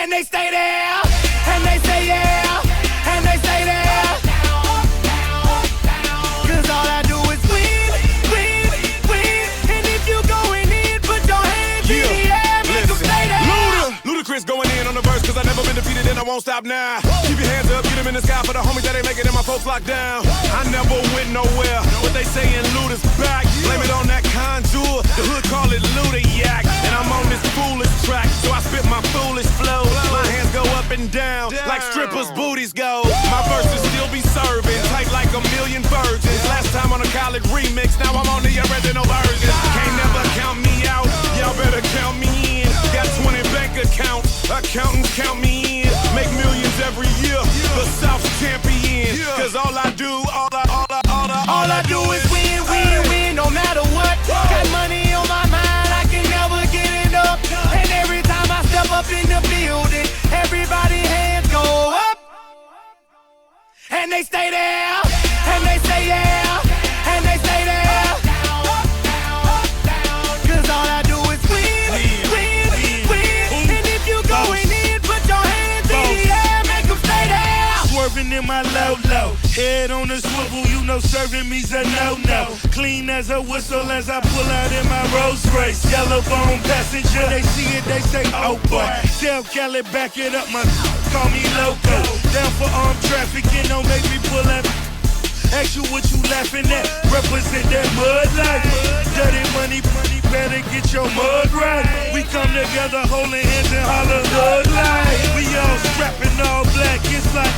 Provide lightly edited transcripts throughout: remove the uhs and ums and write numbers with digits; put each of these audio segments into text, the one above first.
And they stay there, and they say yeah, and they stay there. Cause all I do is win, win, win. And if you going in, put your hands in the air, make them stay there. Ludacris going in on the verse, cause I never been defeated and I won't stop now. Keep your hands up, get them in the sky for the homies that ain't make it and my folks locked down. I never went nowhere, what they saying Luda's back. Blame it on that contour, the hood call it Luda-yak. And I'm on this foolish track, so I spit my foolish flow. My hands go up and down, like strippers' booties go. My verses still be serving, tight like a million virgins. Last time on a college remix, now I'm on the original version. Can't never count me out, y'all better count me in. Got 20 bank accounts, accountants count me in. Make millions every year, the South champion. Cause all I do, all I do is win, win, win, no matter what. Got money on my mind, I can never get it up. And every time I step up in the building, everybody hands go up. And they stay there, and they say yeah, and they stay there. Cause all I do is win, win, win. And if you going in, put your hands in the air, make them stay there. Swerving in my low-low, head on a swivel, you know serving me's a no-no. Clean as a whistle as I pull out in my Rolls Royce. Yellow bone passenger, they see it, they say, oh boy. Tell Cali, back it up, my call me loco. Down for armed trafficking, don't make me pull up. Ask you what you laughing at, represent that mud life. Dirty money, better get your mud right. We come together holding hands and holler hood life. We all strapping all black, it's like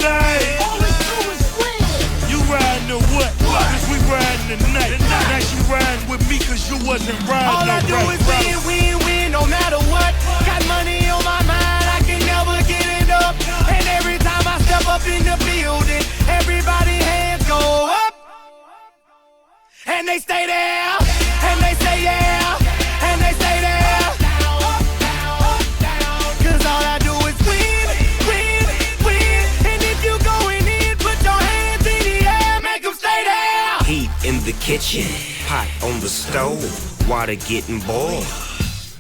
life. All we do is win. You riding or what? Cause we riding tonight. Now you riding with me cause you wasn't riding. All I do is win, win, win, no matter what. Got money on my mind, I can never get it up. And every time I step up in the building, everybody hands go up. And they stay there, and they say yeah, and they stay there. Cause all I do is win, win, win. And if you going in, put your hands in the air, make them stay there. Heat in the kitchen, pot on the stove, water getting boiled.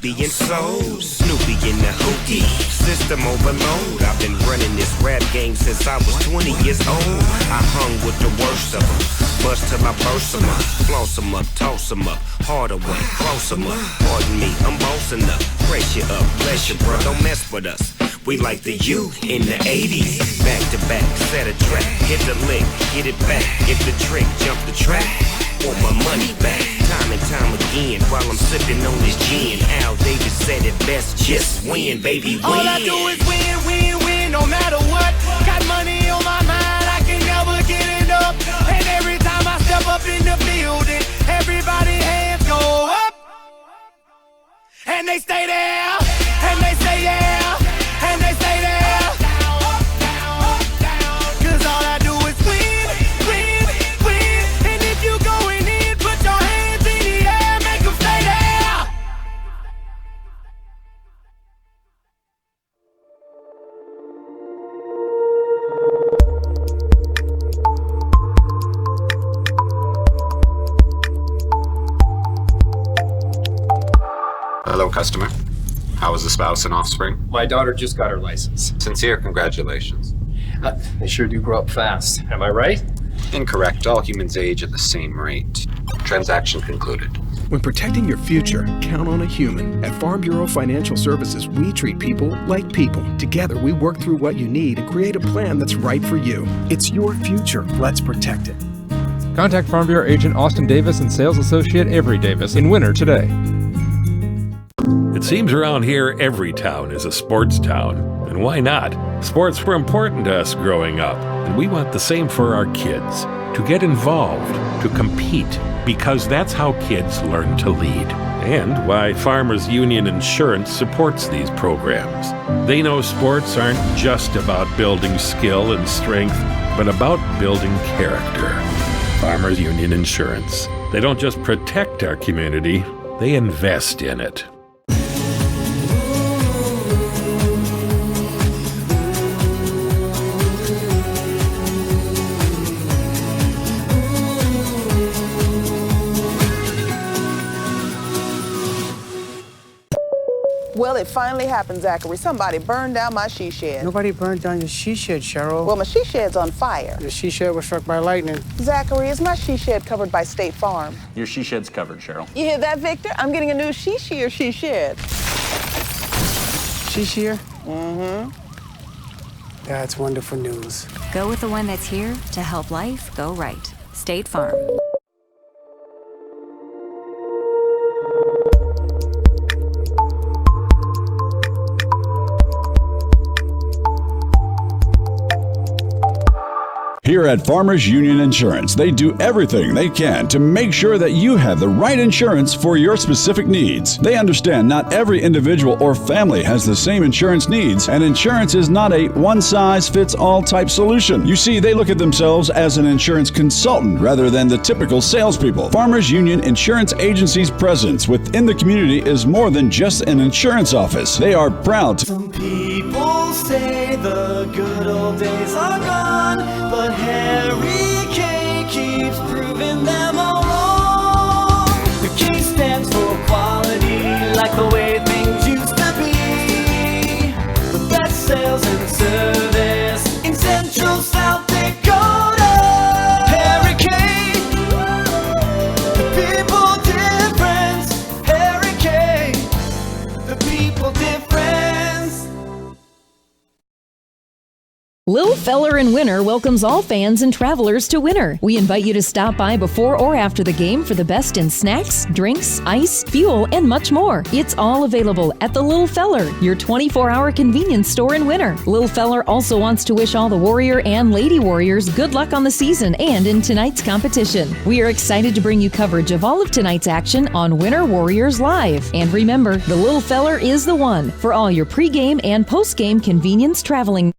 Being sold, Snoopy in the hootie, system overload. I've been running this rap game since I was 20 years old. I hung with the worst of them, bust till I burst them up, floss them up, toss them up, hard away, close them up. Pardon me, I'm bossing up, brace you up, bless you, bro, don't mess with us. We like the U in the 80s, back to back, set a track, hit the lick, get it back, get the trick, jump the track. Want my money back, time and time again, while I'm sipping on this gin. Al Davis said it best, just win, baby, win. All I do is win, win, win, no matter what. Got money on my mind, I can never get it up. And every time I step up in the building, everybody hands go up. And they stay there, and they say yeah, and they stay there. Cause all I do is win, win, win. And if you going in, put your hands in the air, make them stay there. Hello, customer. How is the spouse and offspring? My daughter just got her license. Sincere congratulations. They sure do grow up fast. Am I right? Incorrect. All humans age at the same rate. Transaction concluded. When protecting your future, count on a human. At Farm Bureau Financial Services, we treat people like people. Together, we work through what you need and create a plan that's right for you. It's your future. Let's protect it. Contact Farm Bureau agent Austin Davis and sales associate Avery Davis in Winter today. It seems around here every town is a sports town. And why not? Sports were important to us growing up, and we want the same for our kids. To get involved, to compete, because that's how kids learn to lead. And why Farmers Union Insurance supports these programs. They know sports aren't just about building skill and strength, but about building character. Farmers Union Insurance. They don't just protect our community, they invest in it. Well, it finally happened, Zachary. Somebody burned down my she shed. Nobody burned down your she shed, Cheryl. Well, my she shed's on fire. Your she shed was struck by lightning. Zachary, is my she shed covered by State Farm? Your she shed's covered, Cheryl. You hear that, Victor? I'm getting a new she shed. She shear? Mm-hmm. That's wonderful news. Go with the one that's here to help life go right. State Farm. Here at Farmers Union Insurance, they do everything they can to make sure that you have the right insurance for your specific needs. They understand not every individual or family has the same insurance needs, and insurance is not a one-size-fits-all type solution. You see, they look at themselves as an insurance consultant rather than the typical salespeople. Farmers Union Insurance Agency's presence within the community is more than just an insurance office. They are proud to... Some people say the good old days are gone, but Harry K keeps proving them all wrong. The K stands for quality, like the way things used to be. The best sales and service in Central South Dakota. Harry K, the people difference. Harry K, the people difference. Lil Feller in Winter welcomes all fans and travelers to Winter. We invite you to stop by before or after the game for the best in snacks, drinks, ice, fuel, and much more. It's all available at the Lil Feller, your 24-hour convenience store in Winter. Lil Feller also wants to wish all the Warrior and Lady Warriors good luck on the season and in tonight's competition. We are excited to bring you coverage of all of tonight's action on Winter Warriors Live. And remember, the Lil Feller is the one for all your pregame and postgame convenience traveling.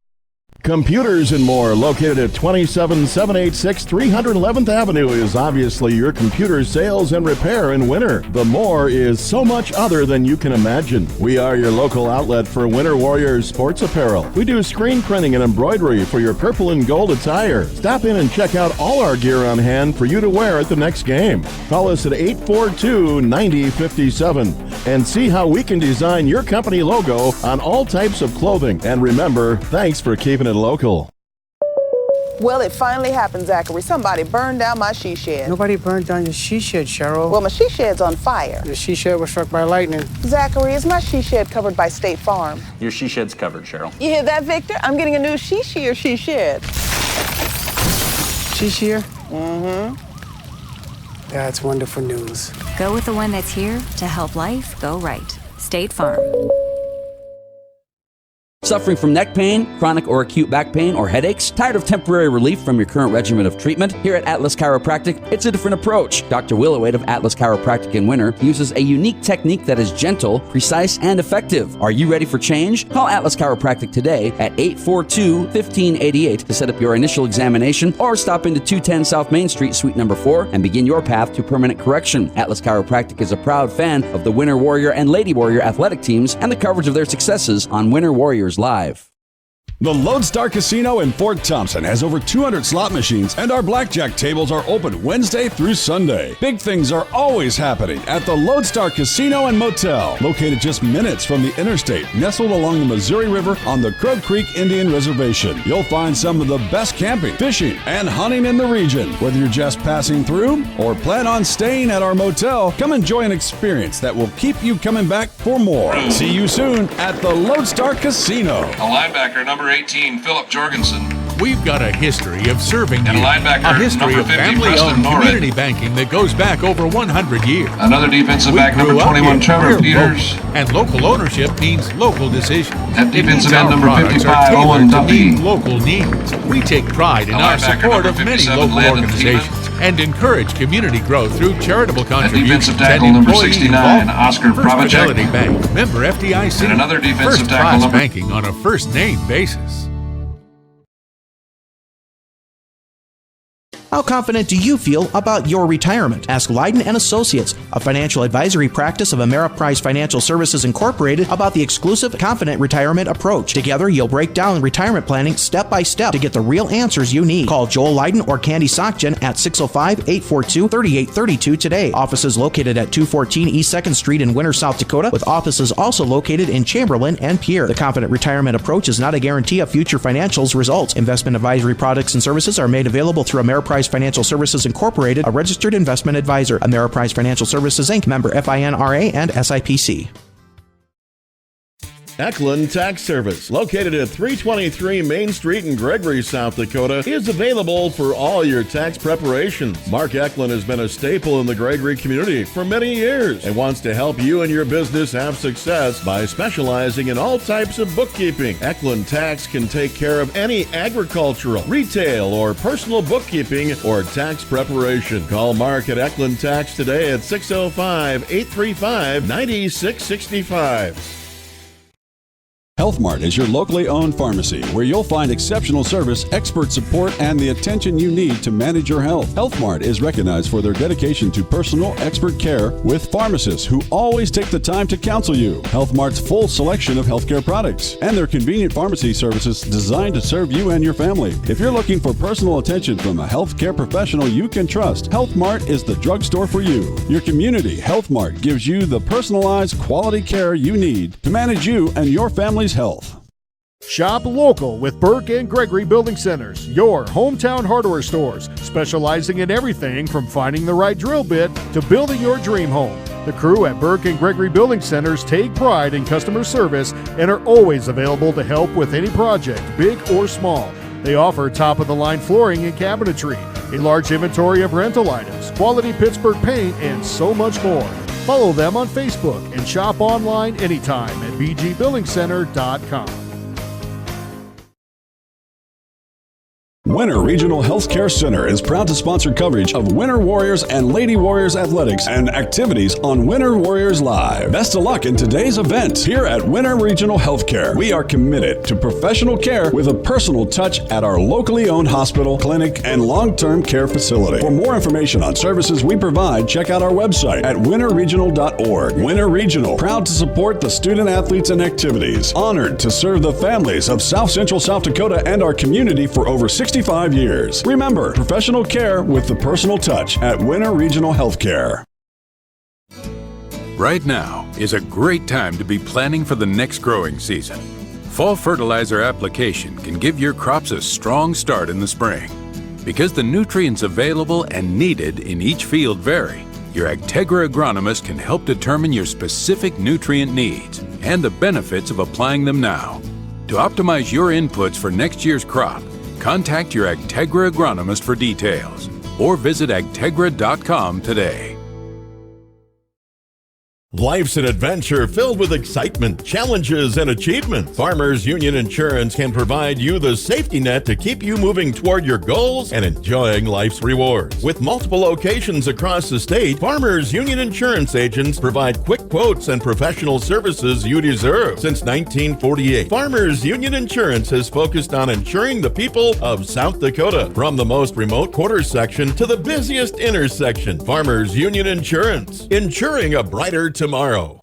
Computers and More, located at 27786 311th Avenue, is obviously your computer sales and repair in Winter. The More is so much other than you can imagine. We are your local outlet for Winter Warriors sports apparel. We do screen printing and embroidery for your purple and gold attire. Stop in and check out all our gear on hand for you to wear at the next game. Call us at 842-9057 and see how we can design your company logo on all types of clothing. And remember, thanks for keeping it local. Well, it finally happened, Zachary. Somebody burned down my she shed. Nobody burned down your she shed, Cheryl. Well, my she shed's on fire. Your she shed was struck by lightning. Zachary, is my she shed covered by State Farm? Your she shed's covered, Cheryl. You hear that, Victor? I'm getting a new she shed. She shear? Mm-hmm. That's wonderful news. Go with the one that's here to help life go right. State Farm. Suffering from neck pain, chronic or acute back pain, or headaches? Tired of temporary relief from your current regimen of treatment? Here at Atlas Chiropractic, it's a different approach. Dr. Willowade of Atlas Chiropractic in Winter uses a unique technique that is gentle, precise, and effective. Are you ready for change? Call Atlas Chiropractic today at 842-1588 to set up your initial examination, or stop into 210 South Main Street, Suite number 4, and begin your path to permanent correction. Atlas Chiropractic is a proud fan of the Winter Warrior and Lady Warrior athletic teams and the coverage of their successes on Winter Warriors Live. The Lodestar Casino in Fort Thompson has over 200 slot machines, and our blackjack tables are open Wednesday through Sunday. Big things are always happening at the Lodestar Casino and Motel, located just minutes from the interstate, nestled along the Missouri River on the Crow Creek Indian Reservation. You'll find some of the best camping, fishing, and hunting in the region. Whether you're just passing through or plan on staying at our motel, come enjoy an experience that will keep you coming back for more. See you soon at the Lodestar Casino. A linebacker, number 18, Philip Jorgensen. We've got a history of serving And you. linebacker, A history number of 50, family-owned Preston Norred. community banking that goes back over 100 years. Another defensive We back, number grew up 21, here. Trevor We're Peters. local, and local ownership means local decisions. At It means defensive end, our number products 55, are tailored Owen to Duffy. meet local needs. We take pride in A our linebacker, support number of many 57, local Landon organizations and encourage community growth through charitable contributions defensive and tackle, number employee 69, involvement. Oscar First Probacek. Fidelity Bank, member FDIC. And another defensive First tackle, class number- banking on a first name basis. How confident do you feel about your retirement? Ask Leiden & Associates, a financial advisory practice of Ameriprise Financial Services Incorporated, about the exclusive Confident Retirement approach. Together, you'll break down retirement planning step by step to get the real answers you need. Call Joel Leiden or Candy Sockgen at 605-842-3832 today. Offices located at 214 East 2nd Street in Winter, South Dakota, with offices also located in Chamberlain and Pierre. The Confident Retirement approach is not a guarantee of future financials results. Investment advisory products and services are made available through Ameriprise Financial Services Incorporated, a registered investment advisor. Ameriprise Financial Services Inc., member FINRA and SIPC. Eklund Tax Service, located at 323 Main Street in Gregory, South Dakota, is available for all your tax preparations. Mark Eklund has been a staple in the Gregory community for many years and wants to help you and your business have success by specializing in all types of bookkeeping. Eklund Tax can take care of any agricultural, retail, or personal bookkeeping or tax preparation. Call Mark at Eklund Tax today at 605-835-9665. Health Mart is your locally owned pharmacy where you'll find exceptional service, expert support, and the attention you need to manage your health. Health Mart is recognized for their dedication to personal, expert care with pharmacists who always take the time to counsel you. Health Mart's full selection of healthcare products and their convenient pharmacy services designed to serve you and your family. If you're looking for personal attention from a healthcare professional you can trust, Health Mart is the drugstore for you. Your community Health Mart gives you the personalized quality care you need to manage you and your family's health. Shop local with Burke and Gregory Building Centers, your hometown hardware stores, specializing in everything from finding the right drill bit to building your dream home. The crew at Burke and Gregory Building Centers take pride in customer service and are always available to help with any project, big or small. They offer top-of-the-line flooring and cabinetry, a large inventory of rental items, quality Pittsburgh paint, and so much more. Follow them on Facebook and shop online anytime at bgbuildingcenter.com. Winter Regional Healthcare Center is proud to sponsor coverage of Winter Warriors and Lady Warriors athletics and activities on Winter Warriors Live. Best of luck in today's event. Here at Winter Regional Healthcare, we are committed to professional care with a personal touch at our locally owned hospital, clinic, and long-term care facility. For more information on services we provide, check out our website at winterregional.org. Winter Regional, proud to support the student athletes and activities. Honored to serve the families of South Central South Dakota and our community for over 65 years. Remember, professional care with the personal touch at Winter Regional Healthcare. Right now is a great time to be planning for the next growing season. Fall fertilizer application can give your crops a strong start in the spring. Because the nutrients available and needed in each field vary, your Agtegra agronomist can help determine your specific nutrient needs and the benefits of applying them now. To optimize your inputs for next year's crop, contact your Agtegra agronomist for details or visit agtegra.com today. Life's an adventure filled with excitement, challenges, and achievement. Farmers Union Insurance can provide you the safety net to keep you moving toward your goals and enjoying life's rewards. With multiple locations across the state, Farmers Union Insurance agents provide quick quotes and professional services you deserve. Since 1948, Farmers Union Insurance has focused on insuring the people of South Dakota. From the most remote quarter section to the busiest intersection, Farmers Union Insurance, insuring a brighter tomorrow.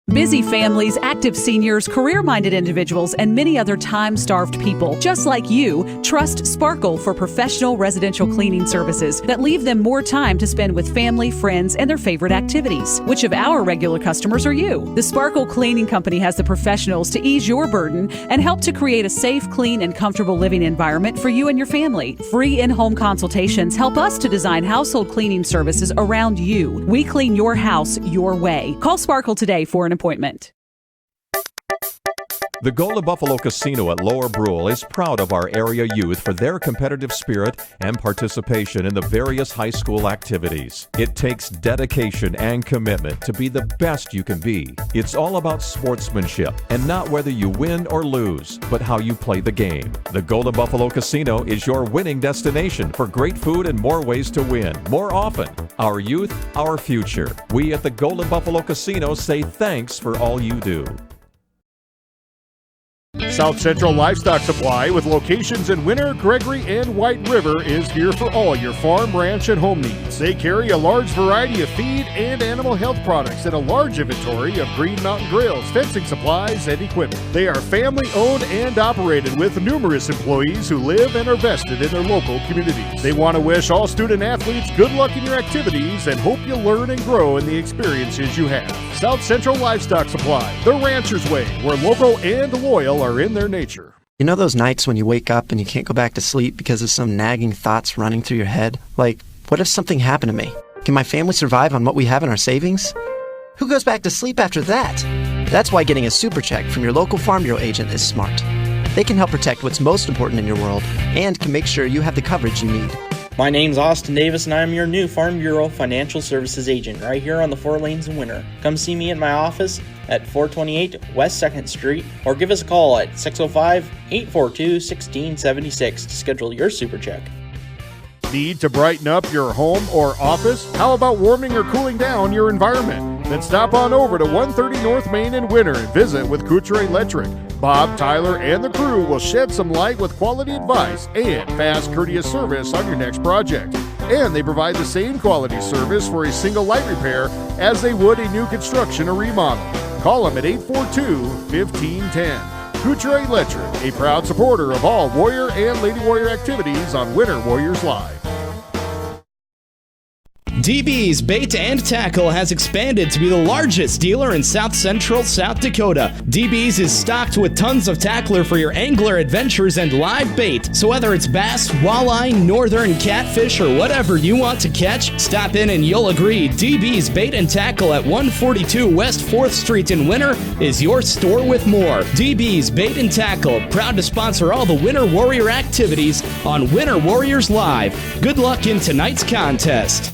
Busy families, active seniors, career-minded individuals, and many other time-starved people, just like you, trust Sparkle for professional residential cleaning services that leave them more time to spend with family, friends, and their favorite activities. Which of our regular customers are you? The Sparkle Cleaning Company has the professionals to ease your burden and help to create a safe, clean, and comfortable living environment for you and your family. Free in-home consultations help us to design household cleaning services around you. We clean your house your way. Call Sparkle today for an appointment. The Golden Buffalo Casino at Lower Brule is proud of our area youth for their competitive spirit and participation in the various high school activities. It takes dedication and commitment to be the best you can be. It's all about sportsmanship and not whether you win or lose, but how you play the game. The Golden Buffalo Casino is your winning destination for great food and more ways to win, more often. Our youth, our future. We at the Golden Buffalo Casino say thanks for all you do. South Central Livestock Supply, with locations in Winter, Gregory, and White River, is here for all your farm, ranch, and home needs. They carry a large variety of feed and animal health products and a large inventory of Green Mountain grills, fencing supplies, and equipment. They are family-owned and operated with numerous employees who live and are vested in their local communities. They want to wish all student-athletes good luck in your activities and hope you learn and grow in the experiences you have. South Central Livestock Supply, the rancher's way, where local and loyal are in their nature. You know those nights when you wake up and you can't go back to sleep because of some nagging thoughts running through your head? Like, what if something happened to me? Can my family survive on what we have in our savings? Who goes back to sleep after that? That's why getting a super check from your local Farm Bureau agent is smart. They can help protect what's most important in your world and can make sure you have the coverage you need. My name's Austin Davis, and I'm your new Farm Bureau Financial Services agent right here on the 4 Lanes in Winter. Come see me at my office at 428 West 2nd Street, or give us a call at 605-842-1676 to schedule your super check. Need to brighten up your home or office? How about warming or cooling down your environment? Then stop on over to 130 North Main in Winter and visit with Couture Electric. Bob, Tyler, and the crew will shed some light with quality advice and fast, courteous service on your next project. And they provide the same quality service for a single light repair as they would a new construction or remodel. Call them at 842-1510. Couture Electric, a proud supporter of all Warrior and Lady Warrior activities on Winter Warriors Live. DB's Bait and Tackle has expanded to be the largest dealer in South Central South Dakota. DB's is stocked with tons of tackler for your angler adventures and live bait. So whether it's bass, walleye, northern catfish, or whatever you want to catch, stop in and you'll agree DB's Bait and Tackle at 142 West 4th Street in Winter is your store with more. DB's Bait and Tackle, proud to sponsor all the Winter Warrior activities on Winter Warriors Live. Good luck in tonight's contest.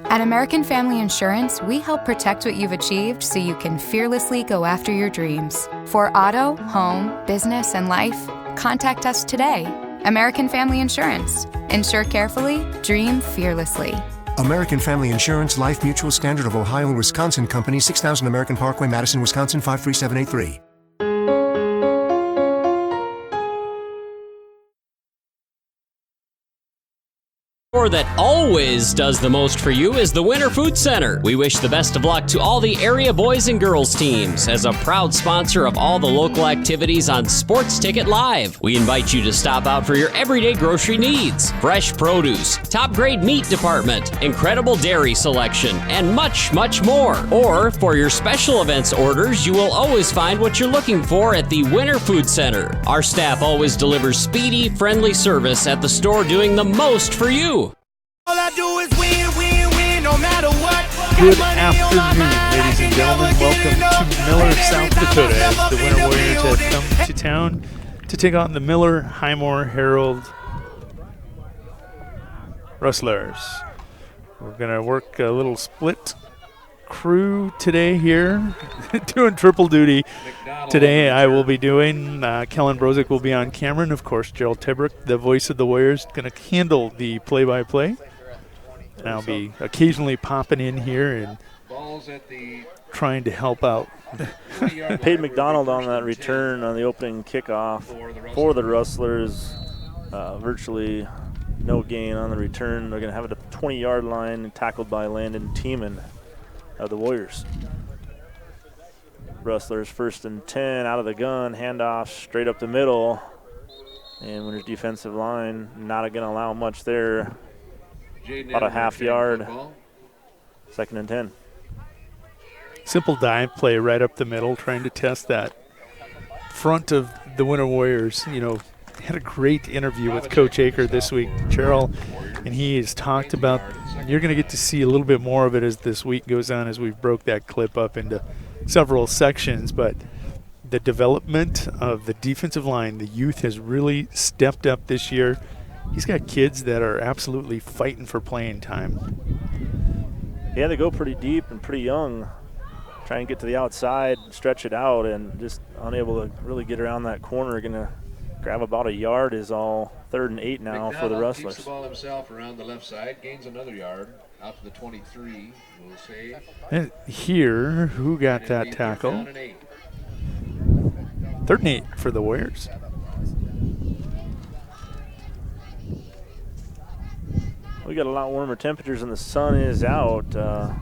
At American Family Insurance, we help protect what you've achieved so you can fearlessly go after your dreams. For auto, home, business, and life, contact us today. American Family Insurance. Insure carefully, dream fearlessly. American Family Insurance, Life Mutual, Standard of Ohio and Wisconsin Company, 6000 American Parkway, Madison, Wisconsin, 53783. That always does the most for you is the Winter Food Center. We wish the best of luck to all the area boys and girls teams. As a proud sponsor of all the local activities on Sports Ticket Live, we invite you to stop out for your everyday grocery needs. Fresh produce, top grade meat department, incredible dairy selection, and much, much more. Or for your special events orders, you will always find what you're looking for at the Winter Food Center. Our staff always delivers speedy, friendly service at the store, doing the most for you. All I do is win, win, win, no matter what. Good afternoon, ladies and gentlemen. Welcome to Miller, South Dakota, as the Winter Warriors have come to town to take on the Miller-Highmore Harrold Rustlers. We're going to work a little split crew today here, doing triple duty. Today I will be doing, Kellen Brozick will be on camera, and of course Gerald Tebrick, the voice of the Warriors, going to handle the play-by-play. And I'll be occasionally popping in here and trying to help out. Peyton McDonald on that return on the opening kickoff for the Rustlers. Virtually no gain on the return. They're going to have it at the 20-yard line and tackled by Landon Tiemann of the Warriors. Rustlers 1st and 10 out of the gun, handoff straight up the middle. And Winter's defensive line not going to allow much there. About a half yard. 2nd and 10. Simple dive play right up the middle, trying to test that front of the Winter Warriors. You know, had a great interview with Coach Aker this week, Cheryl, and he has talked about, you're going to get to see a little bit more of it as this week goes on, as we broke that clip up into several sections, but the development of the defensive line, the youth has really stepped up this year. He's got kids that are absolutely fighting for playing time. Yeah, they go pretty deep and pretty young. Try and get to the outside, stretch it out, and just unable to really get around that corner. Going to grab about a yard is all. 3rd and 8 now for the Rustlers. Keeps the ball himself around the left side, gains another yard, out to the 23. We'll say. And here, who got that tackle? 3rd and 8 for the Warriors. We got a lot warmer temperatures and the sun is out.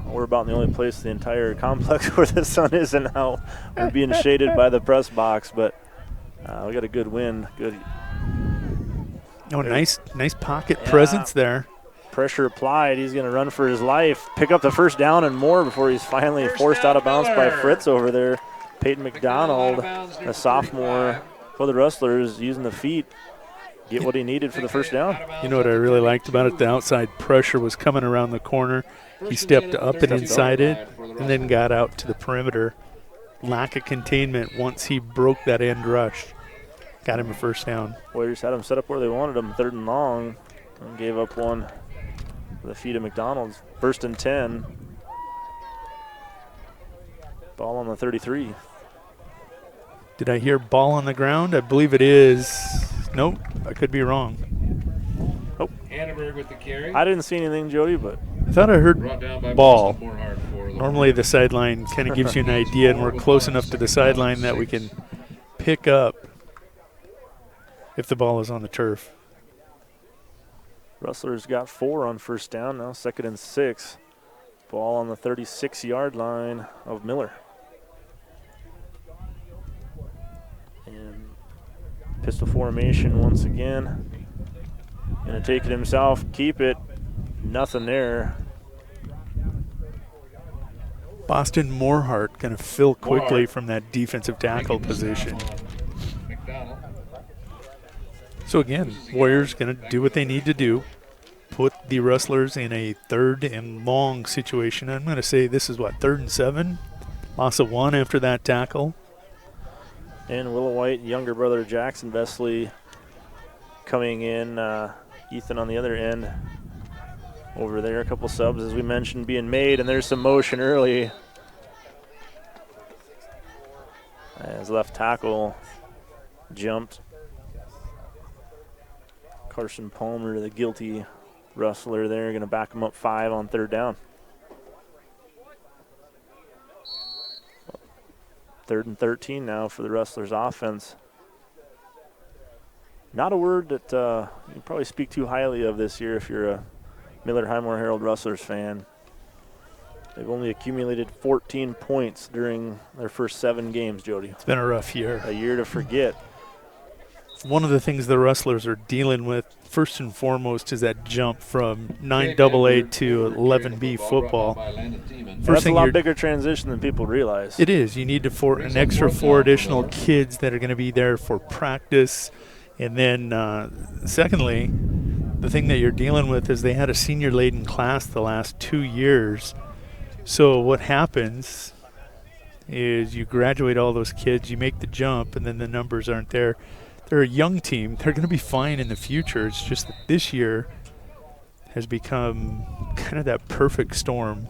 We're about the only place in the entire complex where the sun isn't out. We're being shaded by the press box, but we got a good wind. Good. Oh, nice pocket presence there. Pressure applied. He's going to run for his life, pick up the first down and more before he's finally forced out of bounds by Fritz over there. Peyton McDonald, a sophomore for the Rustlers, using the feet. Get what he needed for the first down. You know what I really liked about it? The outside pressure was coming around the corner. He stepped up and inside it and then got out to the perimeter. Lack of containment once he broke that end rush. Got him a first down. Warriors had him set up where they wanted him, 3rd and long, and gave up one for the feet of McDonald's. 1st and 10. Ball on the 33. Did I hear ball on the ground? I believe it is. Nope, I could be wrong. Oh. Hanneberg with the carry. I didn't see anything, Jody, but I thought I heard ball. Normally the sideline kind of gives you an idea, and we're close enough to the sideline that we can pick up if the ball is on the turf. Rustlers got 4 on first down, now 2nd and 6. Ball on the 36-yard line of Miller. And pistol formation once again. Gonna take it himself, keep it. Nothing there. Boston Morehart going to fill quickly from that defensive tackle position. So again, Warriors going to do what they need to do. Put the Rustlers in a 3rd and long situation. I'm going to say this is 3rd and 7. Loss of 1 after that tackle. And Willow White, younger brother Jackson Vesley coming in. Ethan on the other end. Over there, a couple subs, as we mentioned, being made, and there's some motion early. As left tackle jumped. Carson Palmer, the guilty Rustler there, going to back him up 5 on 3rd down. 3rd and 13 now for the Rustlers offense. Not a word that you probably speak too highly of this year if you're a Miller-Highmore Harrold Rustlers fan. They've only accumulated 14 points during their first 7 games, Jody. It's been a rough year. A year to forget. One of the things the Rustlers are dealing with, first and foremost, is that jump from 9AA to 11B football. That's a lot bigger transition than people realize. It is. You need an extra 4 additional kids that are going to be there for practice. And then, secondly, the thing that you're dealing with is they had a senior-laden class the last 2 years. So what happens is you graduate all those kids, you make the jump, and then the numbers aren't there. They're a young team. They're going to be fine in the future. It's just that this year has become kind of that perfect storm.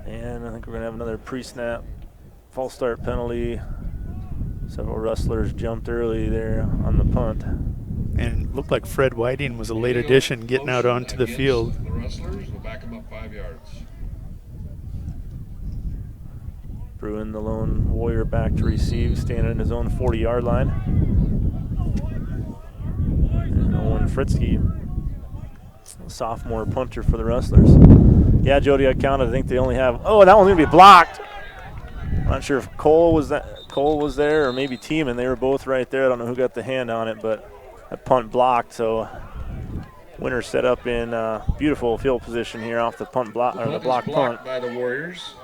And I think we're going to have another pre-snap false start penalty. Several Rustlers jumped early there on the punt. And it looked like Fred Whiting was a late addition getting out onto the field. The Rustlers will back him up 5 yards. Bruin, the lone Warrior, back to receive, standing in his own 40-yard line. And Owen Fritzke, sophomore punter for the Rustlers. Yeah, Jody, I counted. I think they only have. Oh, that one's gonna be blocked. I'm not sure if Cole was there or maybe Tiemann. They were both right there. I don't know who got the hand on it, but that punt blocked. So Winter set up in beautiful field position here off the punt block or the block punt by the Warriors.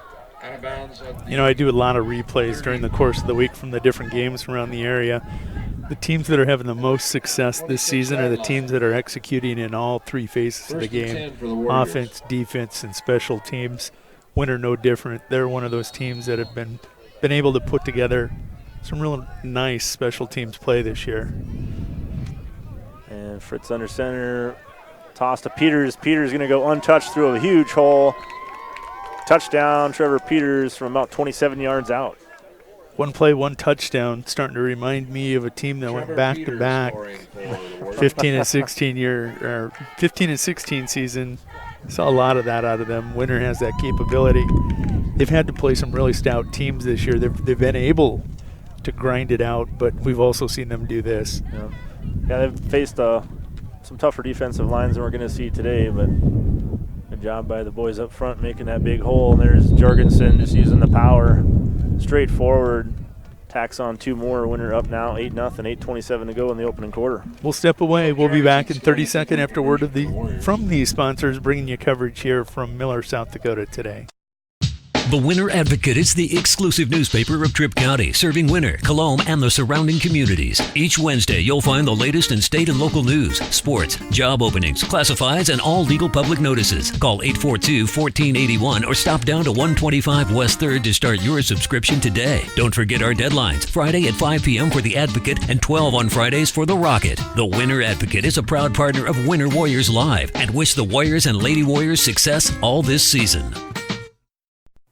Out of bounds. You know, I do a lot of replays during the course of the week from the different games around the area. The teams that are having the most success this season are the teams that are executing in all 3 phases of the game: offense, defense, and special teams. Winter no different. They're one of those teams that have been able to put together some real nice special teams play this year. And Fritz under center, toss to Peters. Peters going to go untouched through a huge hole. Touchdown, Trevor Peters from about 27 yards out. One play, 1 touchdown, starting to remind me of a team that went back-to-back 15 and 16 season. Saw a lot of that out of them. Winter has that capability. they've had to play some really stout teams this year. They've been able to grind it out, but we've also seen them do this. Yeah, they've faced some tougher defensive lines than we're going to see today, but good job by the boys up front making that big hole. And there's Jorgensen just using the power straight forward. Tacks on 2 more. Winner up now, 8-0, 8:27 to go in the opening quarter. We'll step away. We'll be back in 30 seconds after word from these sponsors, bringing you coverage here from Miller, South Dakota today. The Winter Advocate is the exclusive newspaper of Tripp County, serving Winter, Colome, and the surrounding communities. Each Wednesday, you'll find the latest in state and local news, sports, job openings, classifieds, and all legal public notices. Call 842-1481 or stop down to 125 West 3rd to start your subscription today. Don't forget our deadlines, Friday at 5 p.m. for the Advocate and 12 on Fridays for the Rocket. The Winter Advocate is a proud partner of Winter Warriors Live and wish the Warriors and Lady Warriors success all this season.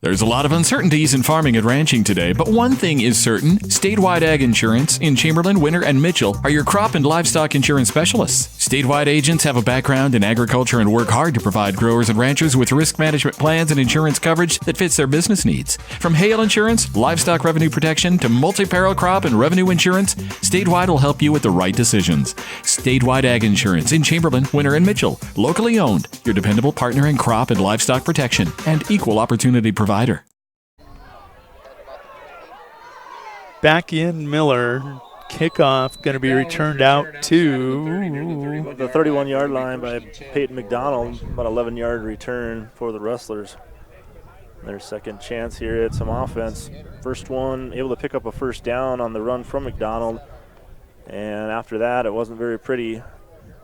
There's a lot of uncertainties in farming and ranching today, but one thing is certain. Statewide Ag Insurance in Chamberlain, Winter, and Mitchell are your crop and livestock insurance specialists. Statewide agents have a background in agriculture and work hard to provide growers and ranchers with risk management plans and insurance coverage that fits their business needs. From hail insurance, livestock revenue protection, to multi-peril crop and revenue insurance, Statewide will help you with the right decisions. Statewide Ag Insurance in Chamberlain, Winter, and Mitchell. Locally owned, your dependable partner in crop and livestock protection and equal opportunity provider. Back in Miller, kickoff going to be returned out to the 31-yard line by Peyton McDonald. About 11-yard return for the Rustlers. Their second chance here at some offense. First one, able to pick up a first down on the run from McDonald. And after that, it wasn't very pretty.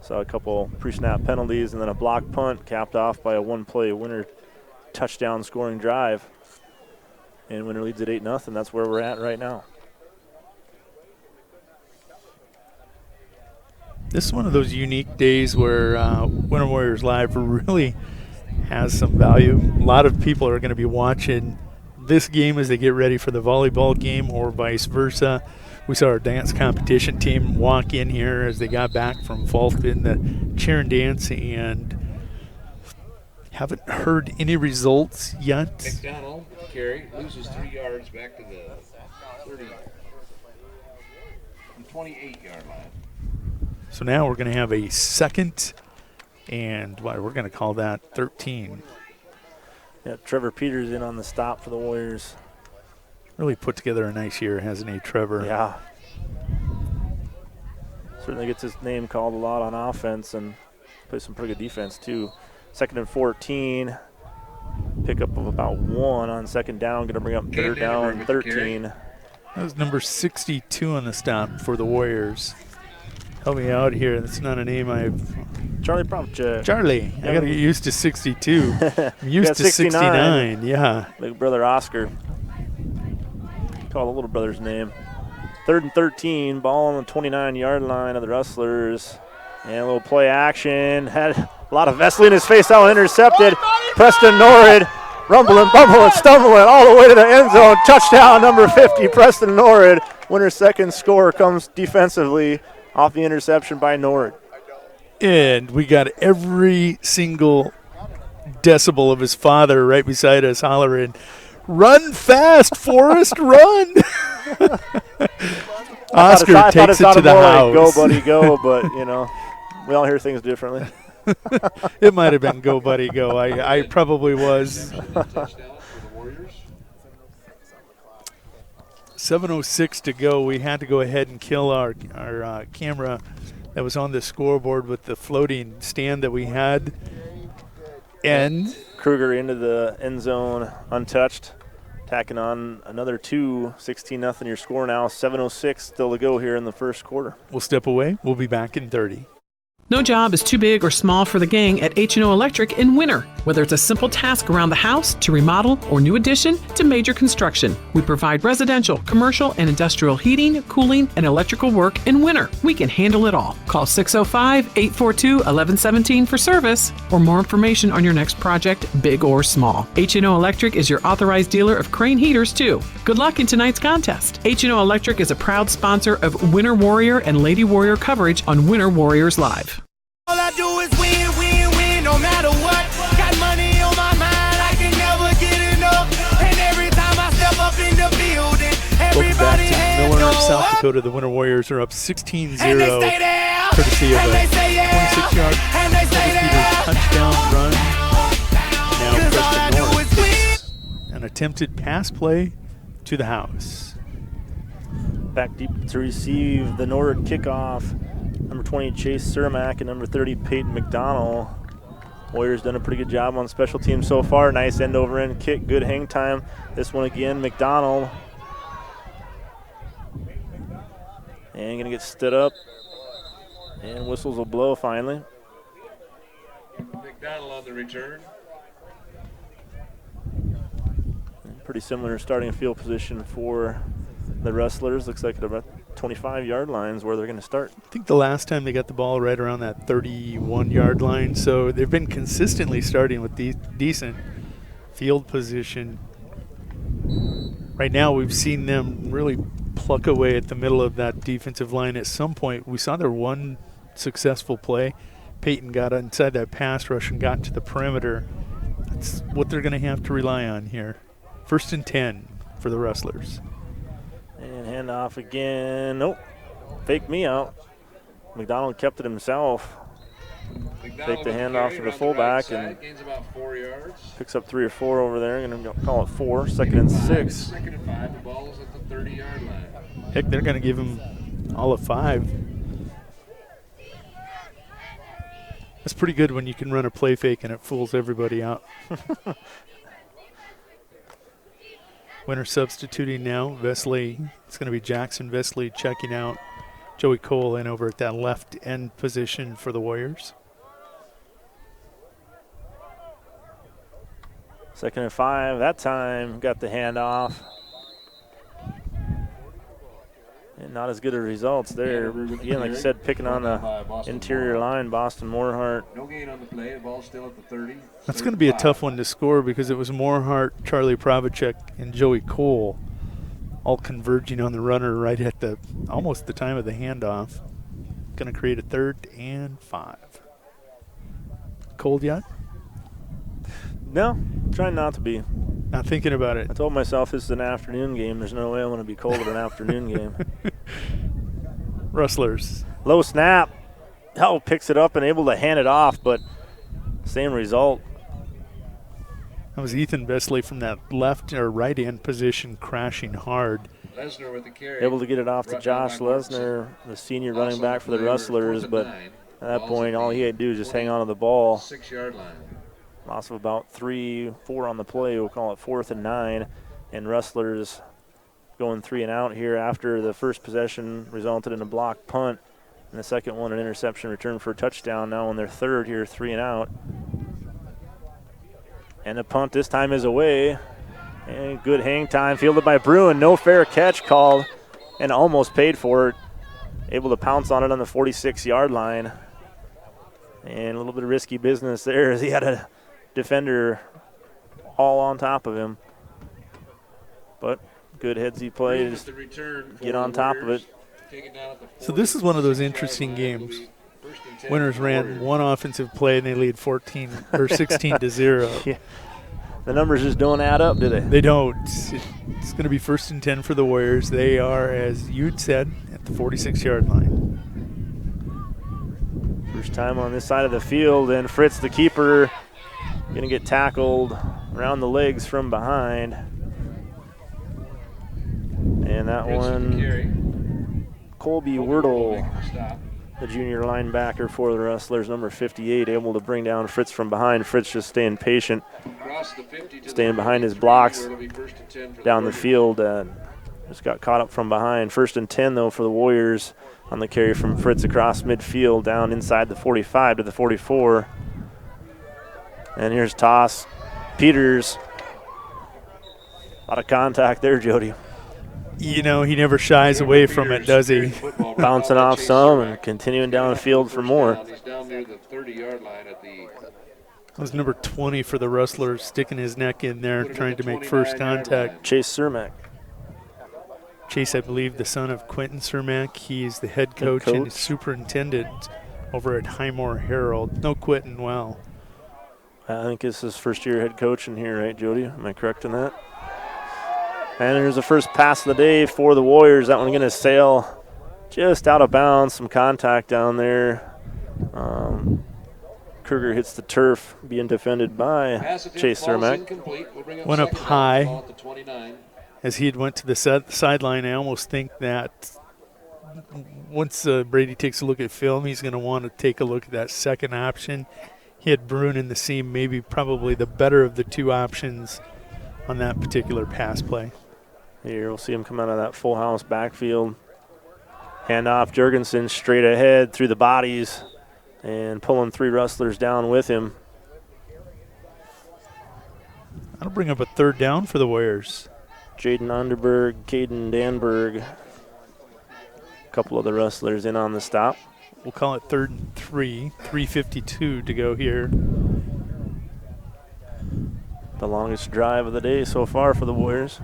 Saw a couple pre-snap penalties and then a block punt capped off by a one-play Winter touchdown scoring drive. And Winter leads at 8-0. That's where we're at right now. This is one of those unique days where Winter Warriors Live really has some value. A lot of people are going to be watching this game as they get ready for the volleyball game or vice versa. We saw our dance competition team walk in here as they got back from Fulton, the cheer and dance, and haven't heard any results yet. McDonald carry, loses 3 yards back to the 28-yard line. So now we're going to have a second, and we're going to call that 13. Yeah, Trevor Peters in on the stop for the Warriors. Really put together a nice year, hasn't he, Trevor? Yeah. Certainly gets his name called a lot on offense and plays some pretty good defense, too. 2nd and 14. Pickup of about 1 on second down. Going to bring up third down and 13. That was number 62 on the stop for the Warriors. Help me out here. That's not a name I've... Charlie Promptcheck. Charlie. I got to get used to 62. I'm used to 69. Yeah. Big brother Oscar. Call the little brother's name. 3rd and 13. Ball on the 29-yard line of the Rustlers. And a little play action. Had a lot of Vesely in his face. That one intercepted. Preston Norrid rumbling, bumbling, stumbling all the way to the end zone. Touchdown number 50, Preston Norrid. Winner's second score comes defensively off the interception by Norrid. And we got every single decibel of his father right beside us hollering, "Run fast, Forrest, run!" Oscar takes it to the house. Like go, buddy, go, but, you know, we all hear things differently. It might have been go, buddy, go. I probably was. 7:06 to go. We had to go ahead and kill our camera that was on the scoreboard with the floating stand that we had. And Kruger into the end zone untouched. Tacking on another 2, 16-0 your score now. 7:06 still to go here in the first quarter. We'll step away. We'll be back in 30. No job is too big or small for the gang at H&O Electric in Winter. Whether it's a simple task around the house, to remodel, or new addition, to major construction, we provide residential, commercial, and industrial heating, cooling, and electrical work in Winter. We can handle it all. Call 605-842-1117 for service or more information on your next project, big or small. H&O Electric is your authorized dealer of Crane heaters, too. Good luck in tonight's contest. H&O Electric is a proud sponsor of Winter Warrior and Lady Warrior coverage on Winter Warriors Live. All I do is win, win, win, no matter what. Got money on my mind, I can never get enough. And Dakota. The Winter Warriors are up 16-0, courtesy of a 26-yard touchdown run. Now Preston North, an attempted pass play to the house. Back deep to receive the Nord kickoff. Number 20, Chase Cermak, and number 30, Peyton McDonald. Warriors done a pretty good job on special teams so far. Nice end over end kick, good hang time. This one again, McDonald. And gonna get stood up. And whistles will blow finally. McDonald on the return. Pretty similar starting field position for the Rustlers. Looks like at about 25-yard lines where they're going to start. I think the last time they got the ball right around that 31-yard line, so they've been consistently starting with decent field position. Right now we've seen them really pluck away at the middle of that defensive line. At some point we saw their one successful play. Peyton got inside that pass rush and got to the perimeter. That's what they're going to have to rely on here. 1st and 10 for the Rustlers. And handoff again. Nope. Fake me out. McDonald kept it himself. Take the handoff to the fullback and gains about 4 yards. Picks up 3 or 4 over there. Going to call it 4. 2nd and 6. 2nd and 5. The ball is at the 30-yard line. Heck, they're going to give him all of 5. That's pretty good when you can run a play fake and it fools everybody out. Winner substituting now. Vesley, it's going to be Jackson Vesley checking out. Joey Cole in over at that left end position for the Warriors. 2nd and 5. That time got the handoff. And not as good of results there. Again, like I said, picking on the interior line, Boston Morehart. No gain on the play. The ball's still at the 30. That's going to be a tough one to score because it was Morehart, Charlie Pravacek, and Joey Cole all converging on the runner right at the almost the time of the handoff. Going to create a 3rd and 5. Cold yet? No, trying not to be. Not thinking about it. I told myself this is an afternoon game. There's no way I want to be cold at an afternoon game. Rustlers. Low snap. Oh, picks it up and able to hand it off, but same result. That was Ethan Vesley from that left or right end position crashing hard. Lesnar with the carry. Able to get it off to Josh Lesnar, the senior running back for the Rustlers, but at that point all he had to do is just hang on to the ball. 6-yard line. Loss of about 3-4 on the play. We'll call it 4th and 9. And Rustlers going 3 and out here after the first possession resulted in a blocked punt. And the second one, an interception return for a touchdown. Now on their 3rd here, 3 and out. And the punt this time is away. And good hang time fielded by Bruin. No fair catch called and almost paid for it. Able to pounce on it on the 46-yard line. And a little bit of risky business there as he had a defender all on top of him. But good headsy play, just get on top of it. So this is one of those interesting games. Winners ran one offensive play and they lead 14 or 16 to 0. Yeah. The numbers just don't add up, do they? They don't. It's going to be 1st and 10 for the Warriors. They are, as you'd said, at the 46-yard line. First time on this side of the field, and Fritz, the keeper, going to get tackled around the legs from behind. And that one, Colby Wordle, the junior linebacker for the Rustlers, number 58, able to bring down Fritz from behind. Fritz just staying patient, staying behind his blocks down the field. Just got caught up from behind. 1st and 10, though, for the Warriors on the carry from Fritz across midfield down inside the 45 to the 44. And here's toss. Peters. A lot of contact there, Jody. You know, he never shies away from it, does he? Bouncing off some and continuing down the field for more. He's down near the 30-yard line at the. That was number 20 for the Rustlers, sticking his neck in there, trying to make first contact. Chase Cermak. Chase, I believe, the son of Quentin Cermak. He's the head coach and superintendent over at Highmore Harrold. No Quentin, well. I think this is his first year head coach in here, right, Jody? Am I correct in that? And here's the first pass of the day for the Warriors. That one going to sail just out of bounds, some contact down there. Kruger hits the turf, being defended by Chase Cermak. Went up high. As he had went to the sideline, I almost think that once Brady takes a look at film, he's going to want to take a look at that second option. He had Bruin in the seam, maybe probably the better of the two options on that particular pass play. Here we'll see him come out of that full house backfield. Hand off, Jurgensen straight ahead through the bodies and pulling 3 Rustlers down with him. That'll bring up a third down for the Warriors. Jaden Underberg, Caden Danberg, a couple of the Rustlers in on the stop. We'll call it 3rd and 3, 3:52 to go here. The longest drive of the day so far for the Warriors.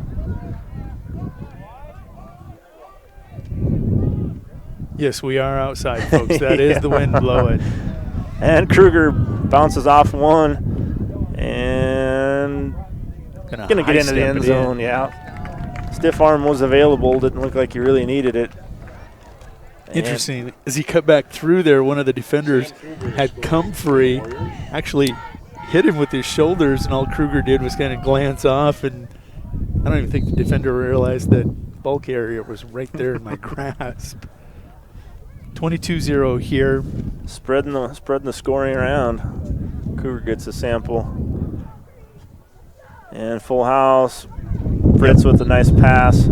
Yes, we are outside, folks. That is the wind blowing. And Kruger bounces off one and gonna get into the end zone. Yeah, stiff arm was available. Didn't look like he really needed it. Interesting. As he cut back through there, one of the defenders had come free, actually hit him with his shoulders, and all Kruger did was kind of glance off. And I don't even think the defender realized that ball carrier was right there in my grasp. 22-0 here. Spreading the scoring around. Kruger gets a sample. And full house. Fritz with a nice pass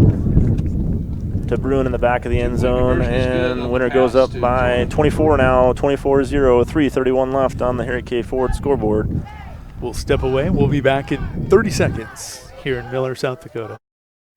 to Bruin in the back of the end zone. And winner goes up by 24 now. 24-0, 3:31 left on the Harry K. Ford scoreboard. We'll step away. We'll be back in 30 seconds here in Miller, South Dakota.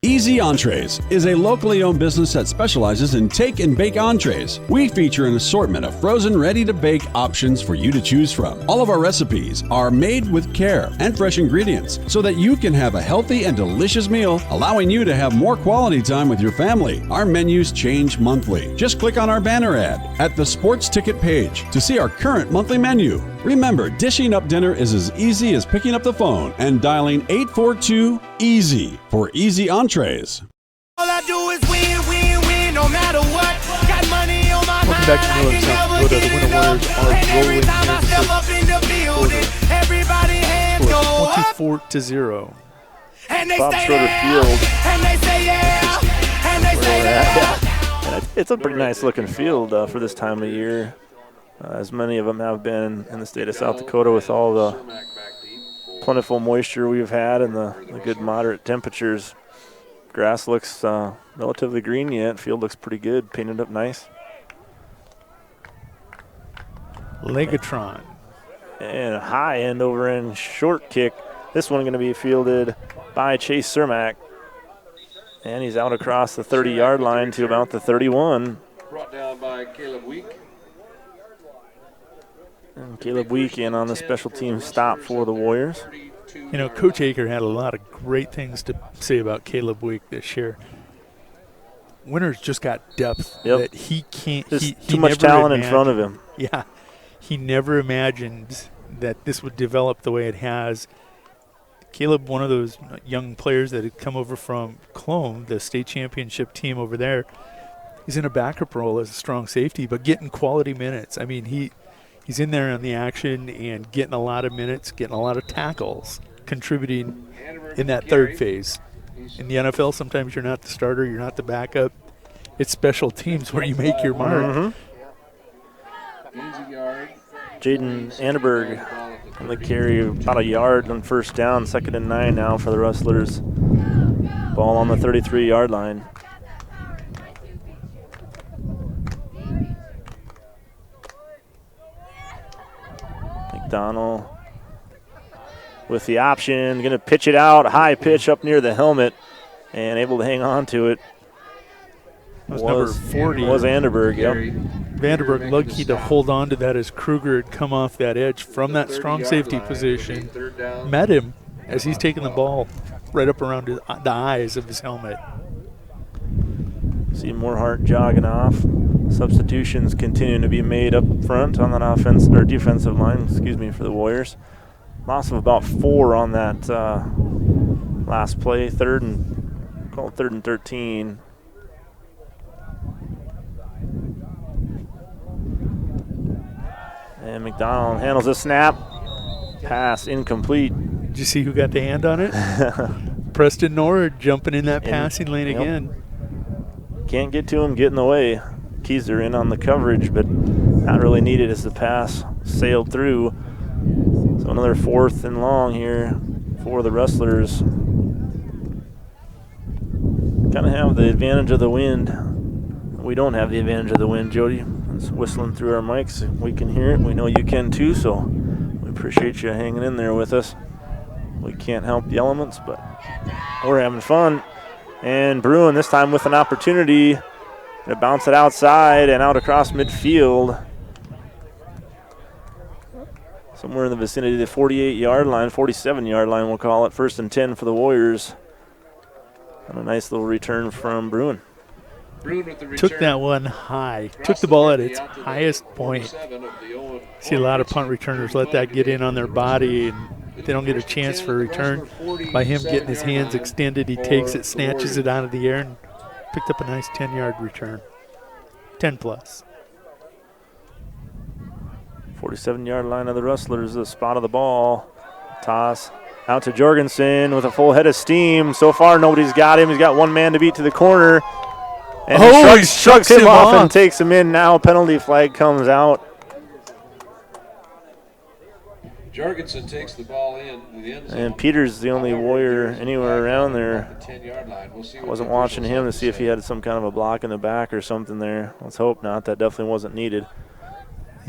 Easy Entrees is a locally owned business that specializes in take and bake entrees. We feature an assortment of frozen, ready-to-bake options for you to choose from. All of our recipes are made with care and fresh ingredients so that you can have a healthy and delicious meal, allowing you to have more quality time with your family. Our menus change monthly. Just click on our banner ad at the sports ticket page to see our current monthly menu. Remember, dishing up dinner is as easy as picking up the phone and dialing 842-EASY for Easy Entrees. All I do is win, win, win, no matter what. Got money on my Welcome back to Miller, South Dakota. The Winter Warriors are rolling here. Everybody hands go up. 24-0. And they Bob stay Schroeder there. Field. And they say yeah. And they say yeah. And it's a pretty nice looking field for this time of year. As many of them have been in the state of South Dakota with all the plentiful moisture we've had and the good moderate temperatures. Grass looks relatively green yet. Field looks pretty good, painted up nice. Legatron. And a high end over end short kick. This one going to be fielded by Chase Cermak. And he's out across the 30-yard line to about the 31. Brought down by Caleb Week. And Caleb Week in on the special team stop for the Warriors. You know, Coach Aker had a lot of great things to say about Caleb Week this year. Winter's just got depth that he can't. He too much talent in front of him. Yeah, he never imagined that this would develop the way it has. Caleb, one of those young players that had come over from Colome, the state championship team over there, he's in a backup role as a strong safety, but getting quality minutes. I mean, he's in there on the action and getting a lot of minutes, getting a lot of tackles, contributing in that third phase. In the NFL, sometimes you're not the starter, you're not the backup. It's special teams where you make your mark. Jaden Anderberg on the carry, about a yard on first down, 2nd and 9 now for the Rustlers. Ball on the 33-yard line. McDonald with the option, going to pitch it out, high pitch up near the helmet, and able to hang on to it. Was number 40. Was Anderberg, yep. Vanderberg lucky to hold on to that as Kruger had come off that edge from that strong safety position. Met him as he's taking the ball right up around the eyes of his helmet. See Moorhart jogging off. Substitutions continuing to be made up front on that offense or defensive line, for the Warriors. Loss of about 4 on that last play. Third and 13. And McDonald handles a snap. Pass incomplete. Did you see who got the hand on it? Preston Norwood jumping in that passing lane again. Can't get to him, get in the way. Keyser in on the coverage, but not really needed as the pass sailed through. So another 4th and long here for the Rustlers. Kind of have the advantage of the wind. We don't have the advantage of the wind, Jody. It's whistling through our mics. We can hear it. We know you can too, so we appreciate you hanging in there with us. We can't help the elements, but we're having fun. And Bruin this time with an opportunity to bounce it outside and out across midfield. Somewhere in the vicinity of the 48-yard line, 47-yard line we'll call it. 1st and 10 for the Warriors. And a nice little return from Bruin. Took that one high. Took the ball at its highest point. See a lot of punt returners let that get in on their body, and if they don't get a chance for a return, by him getting his hands extended, he takes it, snatches it out of the air, and picked up a nice 10-yard return. 10 plus. 47-yard line of the Rustlers, the spot of the ball. Toss out to Jorgensen with a full head of steam. So far, nobody's got him. He's got one man to beat to the corner. And he shrugs him off and takes him in. Now penalty flag comes out. Jorgensen takes the ball in the end zone. And Peter's the only Warrior anywhere around there. Wasn't watching him to see if he had some kind of a block in the back or something there. Let's hope not. That definitely wasn't needed.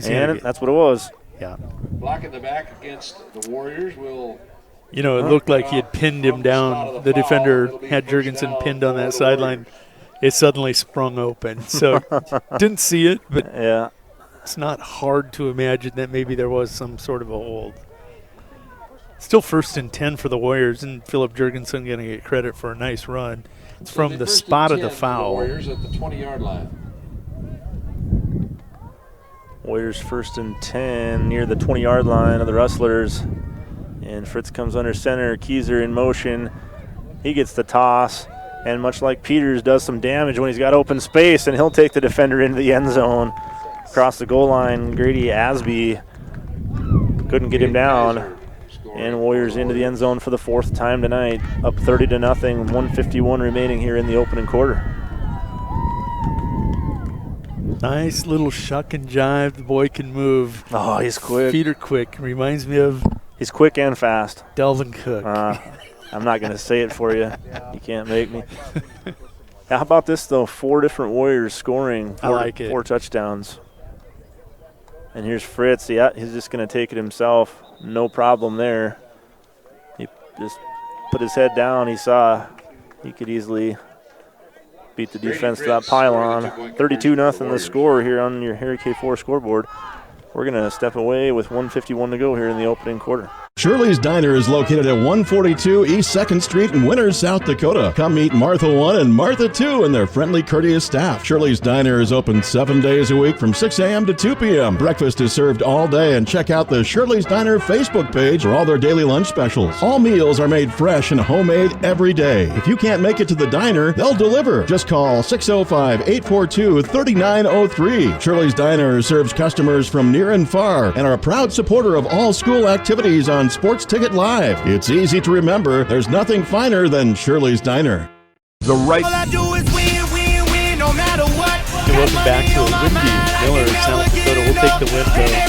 And that's what it was. Yeah. Block in the back against the Warriors will. You know, it looked like he had pinned him down. The defender had Jorgensen pinned on that sideline. It suddenly sprung open. So didn't see it, but yeah, it's not hard to imagine that maybe there was some sort of a hold. Still 1st and 10 for the Warriors, and Philip Jorgensen going to get credit for a nice run. It's from the spot of the foul. Warriors at the 20-yard line. Warriors 1st and 10 near the 20-yard line of the Rustlers. And Fritz comes under center. Keyser in motion. He gets the toss. And much like Peters, does some damage when he's got open space, and he'll take the defender into the end zone. Across the goal line, Grady Asby couldn't get him down. And Warriors into the end zone for the 4th time tonight. Up 30-0, 1:51 remaining here in the opening quarter. Nice little shuck and jive. The boy can move. Oh, he's quick. Feet are quick. Reminds me of... He's quick and fast. Delvin Cook. I'm not going to say it for you. You can't make me. How about this, though? 4 different Warriors scoring. I like it. 4 touchdowns. And here's Fritz. Yeah, he's just going to take it himself. No problem there. He just put his head down. He saw he could easily beat the defense to that pylon. 32-0 the score here on your Harry K4 scoreboard. We're going to step away with 1:51 to go here in the opening quarter. Shirley's Diner is located at 142 East 2nd Street in Winters, South Dakota. Come meet Martha 1 and Martha 2 and their friendly, courteous staff. Shirley's Diner is open 7 days a week from 6 a.m. to 2 p.m. Breakfast is served all day, and check out the Shirley's Diner Facebook page for all their daily lunch specials. All meals are made fresh and homemade every day. If you can't make it to the diner, they'll deliver. Just call 605-842-3903. Shirley's Diner serves customers from near and far and are a proud supporter of all school activities on Sports Ticket Live. It's easy to remember. There's nothing finer than Shirley's Diner. All I do is win, win, win, no matter what. Welcome back to a windy Miller, South Dakota. We'll take the wind though.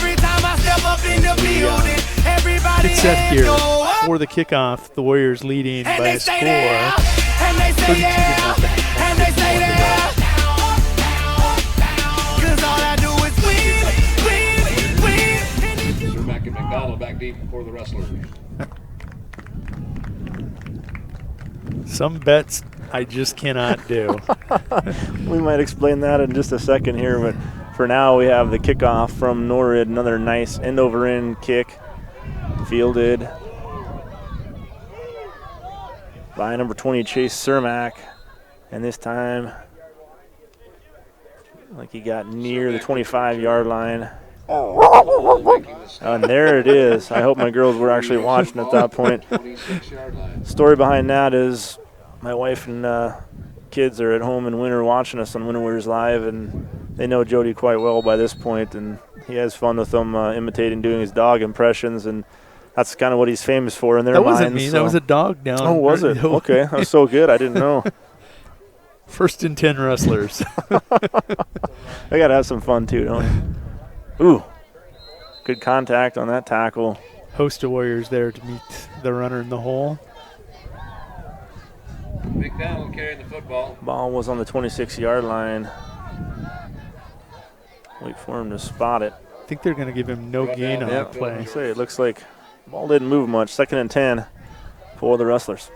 It's set here for the kickoff. The Warriors leading by a score 32-0. McDonald back deep for the Rustlers. Some bets I just cannot do. We might explain that in just a second here, but for now we have the kickoff from Norrid. Another nice end-over-end kick fielded by number 20, Chase Cermak. And this time, like he got near the 25-yard line. And there it is. I hope my girls were actually watching at that point. Story behind that is my wife and kids are at home in winter watching us on Winter Warriors Live, and they know Jody quite well by this point, and he has fun with them, imitating, doing his dog impressions, and that's kind of what he's famous for in their minds. That wasn't me. So. That was a dog down. Oh, was it? Okay, that was so good. I didn't know. 1st and 10 Rustlers. They got to have some fun, too, don't they? Ooh, good contact on that tackle. Host of Warriors there to meet the runner in the hole. Big Donald carrying the football. Ball was on the 26-yard line. Wait for him to spot it. I think they're going to give him no gain on that play. It looks like the ball didn't move much. 2nd and 10 for the Rustlers.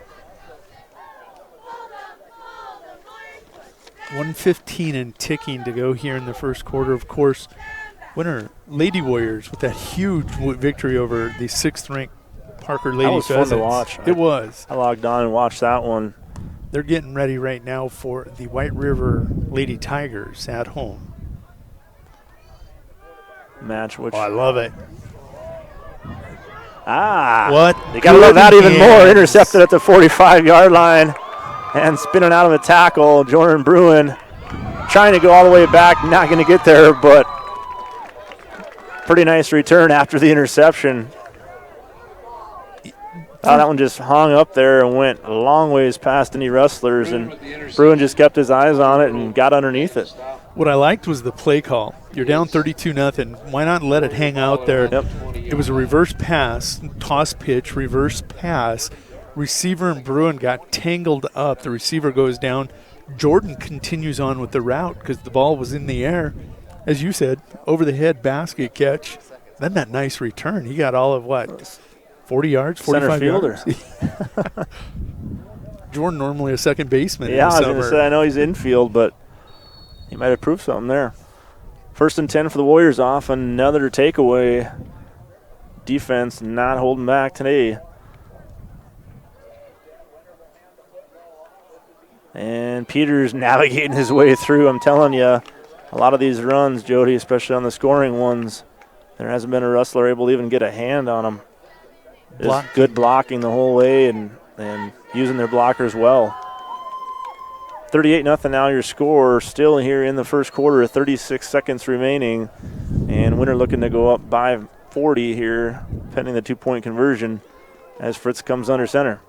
1:15 and ticking to go here in the first quarter. Of course, winner Lady Warriors with that huge victory over the 6th-ranked Parker Lady Pheasants. That was fun to watch. It was. I logged on and watched that one. They're getting ready right now for the White River Lady Tigers at home. Match which I love it. What? You got to love that even more. Intercepted at the 45-yard line and spinning out of a tackle. Jordan Bruin trying to go all the way back, not going to get there, but pretty nice return after the interception. That one just hung up there and went a long ways past any Rustlers, and Bruin just kept his eyes on it and got underneath it. What I liked was the play call. You're down 32-0. Why not let it hang out there? Yep. It was a reverse pass, toss pitch, reverse pass. Receiver and Bruin got tangled up. The receiver goes down. Jordan continues on with the route because the ball was in the air. As you said, over the head basket catch. Then that nice return. He got all of what? 40 yards, 45 yards. Jordan normally a second baseman. Yeah, I was going to say, I know he's infield, but he might have proved something there. 1st and 10 for the Warriors off another takeaway. Defense not holding back today. And Peters navigating his way through. I'm telling you, a lot of these runs, Jody, especially on the scoring ones, there hasn't been a Rustler able to even get a hand on them. Just good blocking the whole way and using their blockers well. 38-0 now your score. Still here in the first quarter, 36 seconds remaining. And Winter looking to go up by 40 here, pending the 2-point conversion as Fritz comes under center.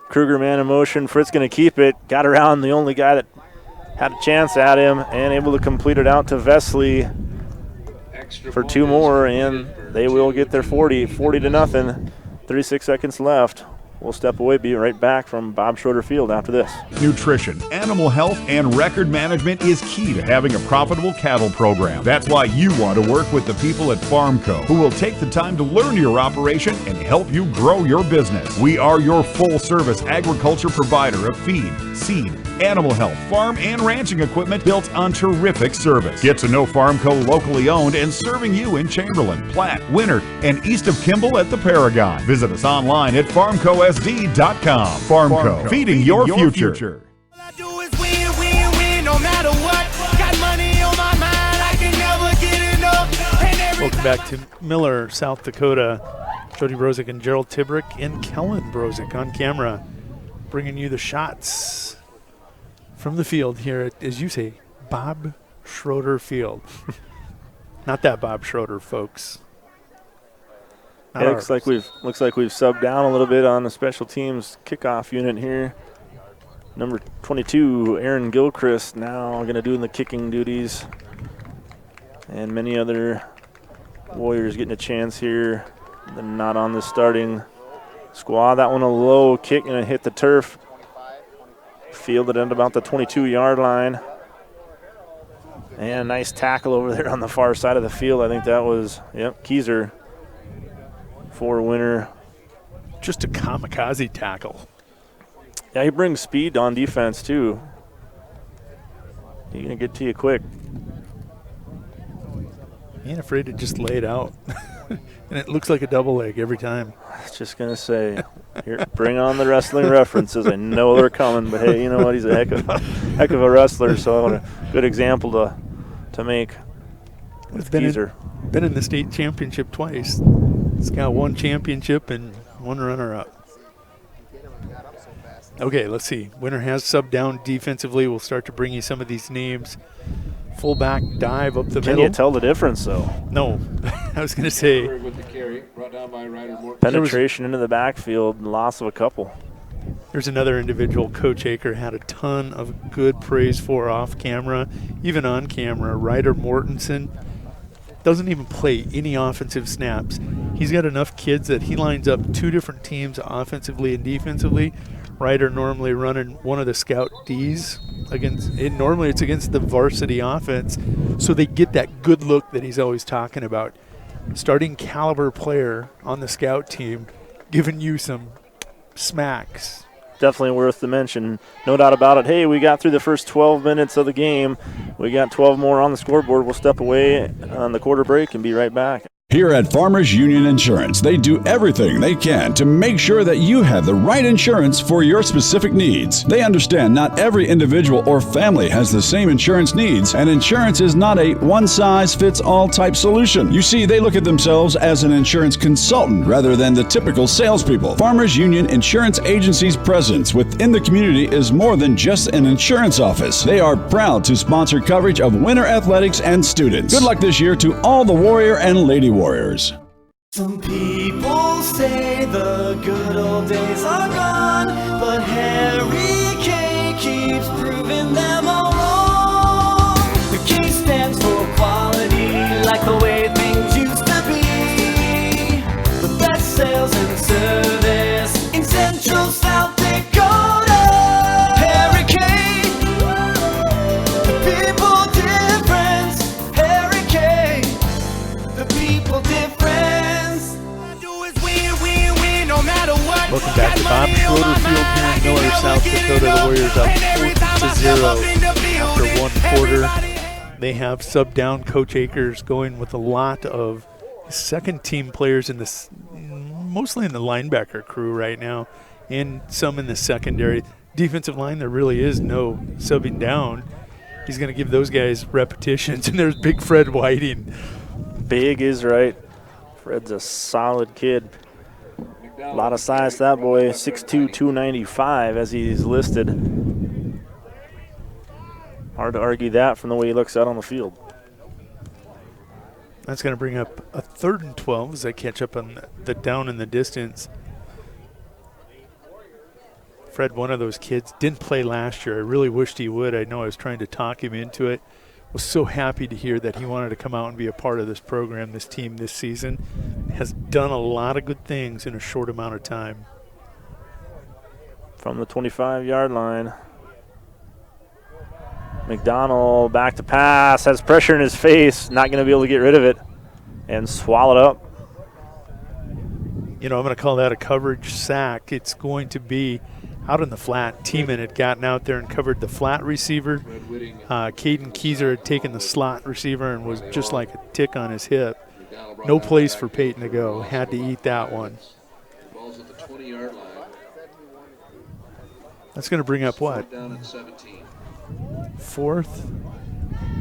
Kruger man in motion. Fritz going to keep it. Got around the only guy that had a chance at him and able to complete it out to Vesley for 2 more, and they will get their 40-0. 36 seconds left. We'll step away, be right back from Bob Schroeder Field after this. Nutrition, animal health, and record management is key to having a profitable cattle program. That's why you want to work with the people at Farmco, who will take the time to learn your operation and help you grow your business. We are your full-service agriculture provider of feed, seed, animal health, farm, and ranching equipment built on terrific service. Get to know Farmco locally owned and serving you in Chamberlain, Platte, Winter, and east of Kimball at the Paragon. Visit us online at farmcosd.com. Farmco, feeding your future. All I do is win, no matter what. Got money on my mind, I can never get enough. Welcome back to Miller, South Dakota. Jody Brozick and Gerald Tibrick and Kellen Brozick on camera, bringing you the shots from the field here at, as you say, Bob Schroeder Field. Not that Bob Schroeder, folks. It looks like we've subbed down a little bit on the special teams kickoff unit here. Number 22, Aaron Gilchrist, now going to do the kicking duties, and many other Warriors getting a chance here. They're not on the starting squad. That one a low kick and hit the turf. Fielded at about the 22-yard line. And a nice tackle over there on the far side of the field. I think that was, Keyser for Winter. Just a kamikaze tackle. Yeah, he brings speed on defense, too. He's going to get to you quick. He ain't afraid to just lay it out. And it looks like a double leg every time. I was just going to say, here, bring on the wrestling references. I know they're coming, but hey, you know what? He's a heck of a wrestler, so a good example to make. It's been in the state championship twice. It's got one championship and one runner-up. Okay, let's see. Winter has subbed down defensively. We'll start to bring you some of these names fullback dive up the middle. Can you tell the difference, though? No. I was going to say. With the carry, brought down by Ryder Morton. Penetration into the backfield, loss of a couple. There's another individual Coach Aker had a ton of good praise for off camera, even on camera. Ryder Mortensen doesn't even play any offensive snaps. He's got enough kids that he lines up 2 different teams offensively and defensively. Ryder normally running one of the scout Ds against it. Normally it's against the varsity offense, so they get that good look that he's always talking about. Starting caliber player on the scout team, giving you some smacks. Definitely worth the mention. No doubt about it. Hey, we got through the first 12 minutes of the game. We got 12 more on the scoreboard. We'll step away on the quarter break and be right back. Here at Farmers Union Insurance, they do everything they can to make sure that you have the right insurance for your specific needs. They understand not every individual or family has the same insurance needs, and insurance is not a one-size-fits-all type solution. You see, they look at themselves as an insurance consultant rather than the typical salespeople. Farmers Union Insurance Agency's presence within the community is more than just an insurance office. They are proud to sponsor coverage of winter athletics and students. Good luck this year to all the Warrior and Lady Warriors. Some people say the good old days are gone, but Harry K keeps proving them all wrong. The K stands for quality, like the way things used to be. The best sales and service in Central South Dakota. Harry K, the people difference. Harry K, the people difference. Welcome back to Bob Schroeder Field here in Miller, South Dakota. The Warriors up 4-0 after one quarter. They have sub down Coach Akers going with a lot of second team players in this, mostly in the linebacker crew right now, and some in the secondary. Defensive line, there really is no subbing down. He's going to give those guys repetitions, and there's big Fred Whiting. Big is right. Fred's a solid kid. A lot of size to that boy, 6'2", 295 as he's listed. Hard to argue that from the way he looks out on the field. That's going to bring up a 3rd and 12 as I catch up on the down in the distance. Fred, one of those kids, didn't play last year. I really wished he would. I know I was trying to talk him into it. Was so happy to hear that he wanted to come out and be a part of this program, this team this season. Has done a lot of good things in a short amount of time. From the 25-yard line. McDonald back to pass, has pressure in his face, not going to be able to get rid of it, and swallowed up. You know, I'm going to call that a coverage sack. It's going to be out in the flat. Tiemann had gotten out there and covered the flat receiver. Caden Keyser had taken the slot receiver and was just like a tick on his hip. No place for Peyton to go. Had to eat that one. Ball's at the 20-yard line. That's going to bring up what? Down at 17. 4th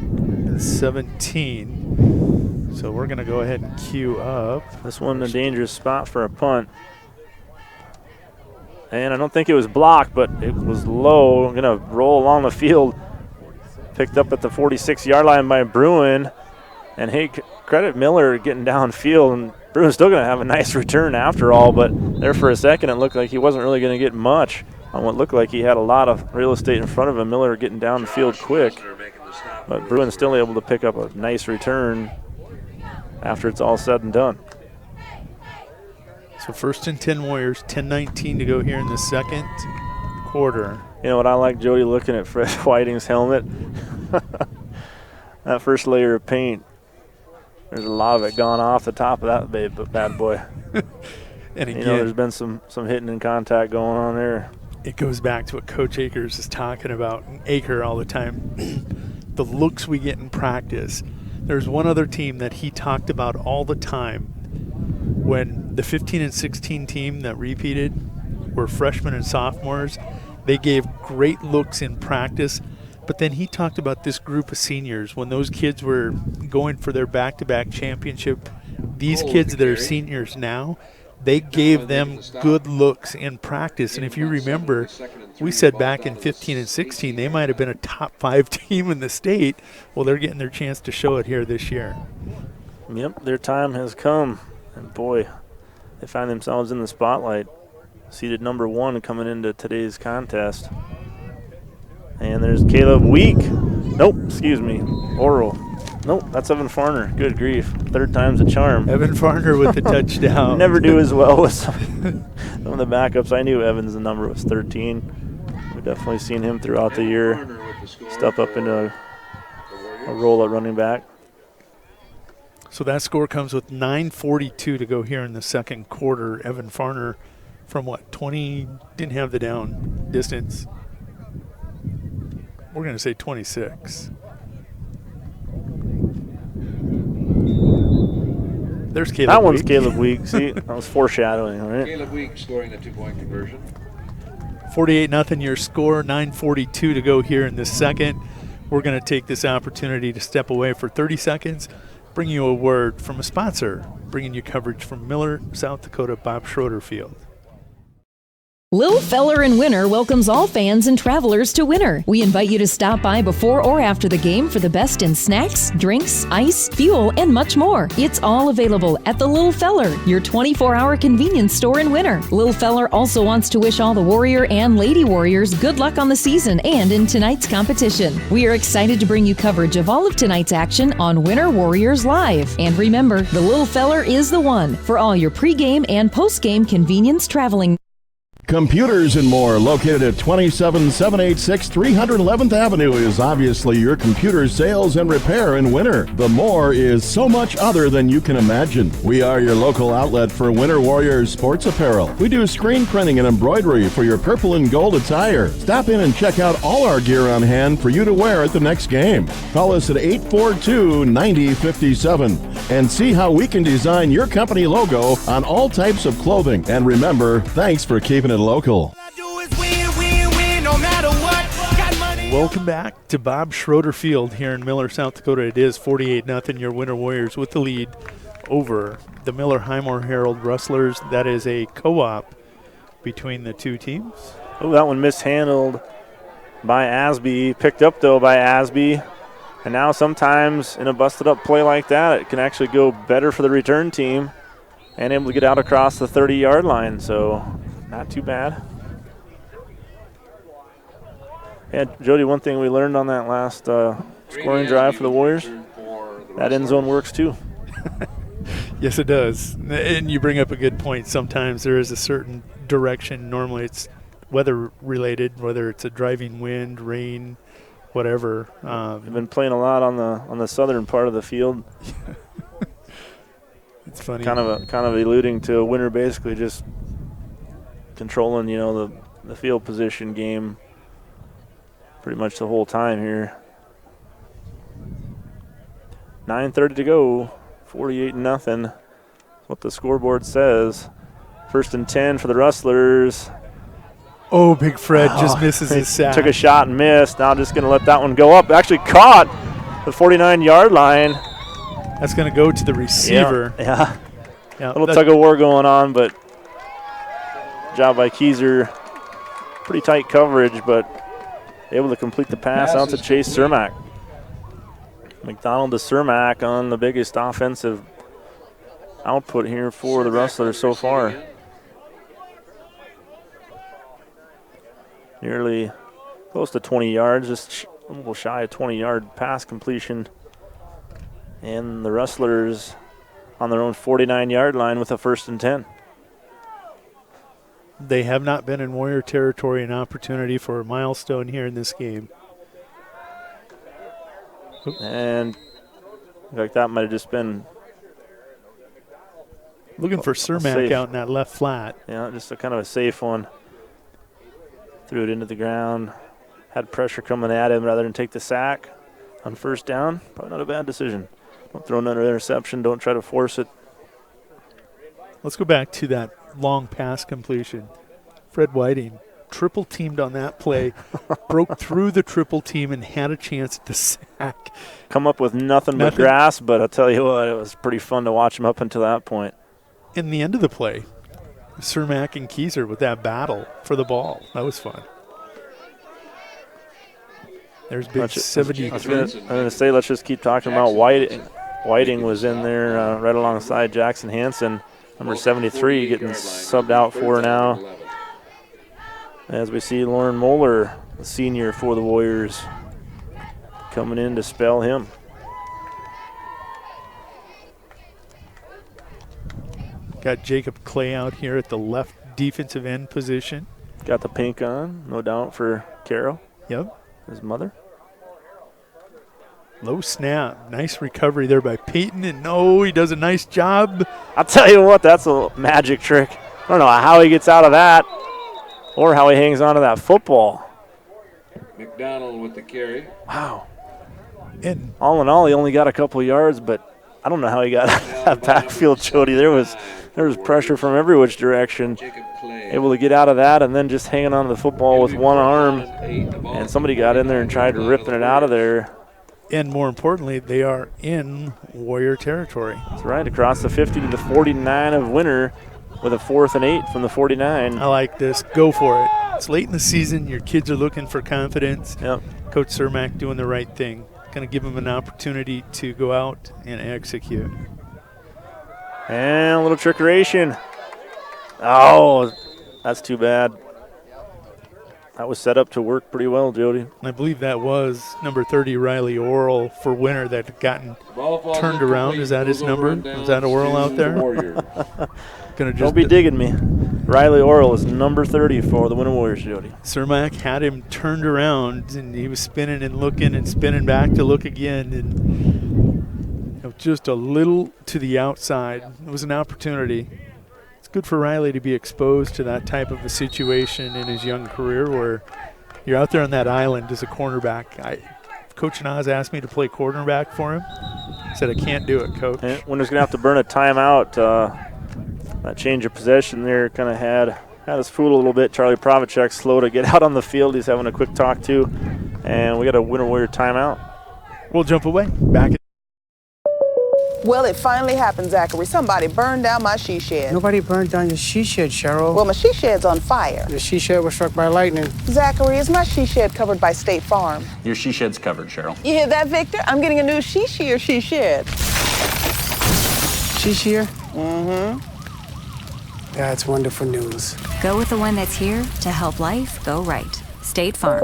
and 17. So we're going to go ahead and queue up. This one a dangerous spot for a punt. And I don't think it was blocked, but it was low. Going to roll along the field. Picked up at the 46-yard line by Bruin. And hey, credit Miller getting downfield. And Bruin's still going to have a nice return after all. But there for a second, it looked like he wasn't really going to get much on what looked like he had a lot of real estate in front of him. Miller getting down the field quick. But Bruin's still able to pick up a nice return after it's all said and done. So 1st and 10 Warriors, 10:19 to go here in the second quarter. You know what I like, Jody, looking at Fred Whiting's helmet? That first layer of paint, there's a lot of it gone off the top of that bad boy. And again, you know, there's been some hitting and contact going on there. It goes back to what Coach Akers is talking about, Aker all the time. The looks we get in practice. There's one other team that he talked about all the time. When the 15 and 16 team that repeated were freshmen and sophomores, they gave great looks in practice. But then he talked about this group of seniors. When those kids were going for their back-to-back championship, these kids that are seniors now, they gave them good looks in practice. And if you remember, we said back in 15 and 16 they might have been a top 5 team in the state. Well, they're getting their chance to show it here this year. Yep, their time has come. And boy, they find themselves in the spotlight. Seeded number 1 coming into today's contest. And there's Caleb Week. Nope, excuse me, Oral. Nope, that's Evan Farner. Good grief. 3rd time's a charm. Evan Farner with the touchdown. Never do as well with some of the backups. I knew Evan's number was 13. We've definitely seen him throughout the year step up into a role at running back. So that score comes with 9:42 to go here in the second quarter. Evan Farner from what, 20, didn't have the down distance. We're going to say 26. There's Caleb That one's Week. Caleb Week. See, that was foreshadowing, all right? Caleb Week scoring the 2-point conversion. 48-0 your score, 9:42 to go here in the second. We're going to take this opportunity to step away for 30 seconds, bring you a word from a sponsor, bringing you coverage from Miller, South Dakota, Bob Schroeder Field. Lil Feller in Winter welcomes all fans and travelers to Winter. We invite you to stop by before or after the game for the best in snacks, drinks, ice, fuel, and much more. It's all available at the Lil Feller, your 24-hour convenience store in Winter. Lil Feller also wants to wish all the Warrior and Lady Warriors good luck on the season and in tonight's competition. We are excited to bring you coverage of all of tonight's action on Winter Warriors Live. And remember, the Lil Feller is the one for all your pregame and postgame convenience traveling. Computers and More, located at 27786 311th Avenue, is obviously your computer sales and repair in Winter. The More is so much other than you can imagine. We are your local outlet for Winter Warriors sports apparel. We do screen printing and embroidery for your purple and gold attire. Stop in and check out all our gear on hand for you to wear at the next game. Call us at 842-9057 and see how we can design your company logo on all types of clothing. And remember, thanks for keeping it local. Welcome back to Bob Schroeder Field here in Miller, South Dakota. It is 48-0 your Winter Warriors with the lead over the Miller-Highmore Harrold Rustlers. That is a co-op between the two teams. Oh, that one mishandled by Asby, picked up though by Asby. And now sometimes in a busted up play like that, it can actually go better for the return team and able to get out across the 30-yard line. So not too bad. Yeah, Jody, one thing we learned on that last scoring drive for the Warriors, that end zone works too. Yes, it does. And you bring up a good point. Sometimes there is a certain direction. Normally it's weather related, whether it's a driving wind, rain, whatever. We've been playing a lot on the southern part of the field. It's funny. Kind of alluding to Winter basically just controlling, the field position game pretty much the whole time here. 9:30 to go, 48-0. That's what the scoreboard says. 1st and 10 for the Rustlers. Oh, Big Fred just misses his sack. Took a shot and missed. Now just going to let that one go up. Actually caught the 49-yard line. That's going to go to the receiver. Yeah. A little tug of war going on, but job by Keyser. Pretty tight coverage, but able to complete the pass out to Chase Cermak. McDonald to Cermak on the biggest offensive output here for the Rustlers so far. Nearly close to 20 yards, just a little shy of 20-yard pass completion. And the Rustlers on their own 49-yard line with a 1st and 10. They have not been in Warrior territory, an opportunity for a milestone here in this game. And in fact, that might have just been looking for Cermak out in that left flat. Yeah, just a kind of a safe one. Threw it into the ground. Had pressure coming at him rather than take the sack on 1st down. Probably not a bad decision. Don't throw another interception. Don't try to force it. Let's go back to that long pass completion. Fred Whiting triple teamed on that play, broke through the triple team and had a chance at the sack. Come up with nothing but grass, but I'll tell you what, it was pretty fun to watch him up until that point. In the end of the play, Cermak and Kieser with that battle for the ball. That was fun. There's big 70. I'm going to say, let's just keep talking about Whiting. Whiting was in there right alongside Jackson Hansen, number 73, getting subbed out for now. As we see Lauren Moeller, the senior for the Warriors, coming in to spell him. Got Jacob Clay out here at the left defensive end position. Got the pink on, no doubt, for Carroll. Yep. His mother. Low snap. Nice recovery there by Peyton. And no, he does a nice job. I'll tell you what, that's a magic trick. I don't know how he gets out of that or how he hangs on to that football. McDonald with the carry. Wow. And all in all, he only got a couple yards, but I don't know how he got that backfield, Jody. There was pressure from every which direction. Able to get out of that and then just hanging on to the football with one arm. And somebody got in there and tried ripping it out of there. And more importantly, they are in Warrior territory. That's right, across the 50 to the 49 of Winter with a 4th and 8 from the 49. I like this. Go for it. It's late in the season. Your kids are looking for confidence. Yep. Coach Cermak doing the right thing. Going to give them an opportunity to go out and execute. And a little trickeration. Oh, that's too bad. That was set up to work pretty well, Jody. I believe that was number 30, Riley Orrell, for Winter, that had gotten turned around. Is that his number? Is that Orrell out there? Don't be digging me. Riley Orrell is number 30 for the Winter Warriors, Jody. Cermak had him turned around, and he was spinning and looking and spinning back to look again. And just a little to the outside. It was an opportunity. It's good for Riley to be exposed to that type of a situation in his young career where you're out there on that island as a cornerback. Coach Nas asked me to play cornerback for him. I said, I can't do it, Coach. And Winter's going to have to burn a timeout. That change of possession there kind of had us fooled a little bit. Charlie Provacek slow to get out on the field. He's having a quick talk to. And we got a Winter Warrior timeout. We'll jump away. Back at Well, it finally happened, Zachary. Somebody burned down my she shed. Nobody burned down your she shed, Cheryl. Well, my she shed's on fire. The she shed was struck by lightning. Zachary, is my she shed covered by State Farm? Your she shed's covered, Cheryl. You hear that, Victor? I'm getting a new she shear she shed. She shear? Mm-hmm. That's wonderful news. Go with the one that's here to help life go right. State Farm.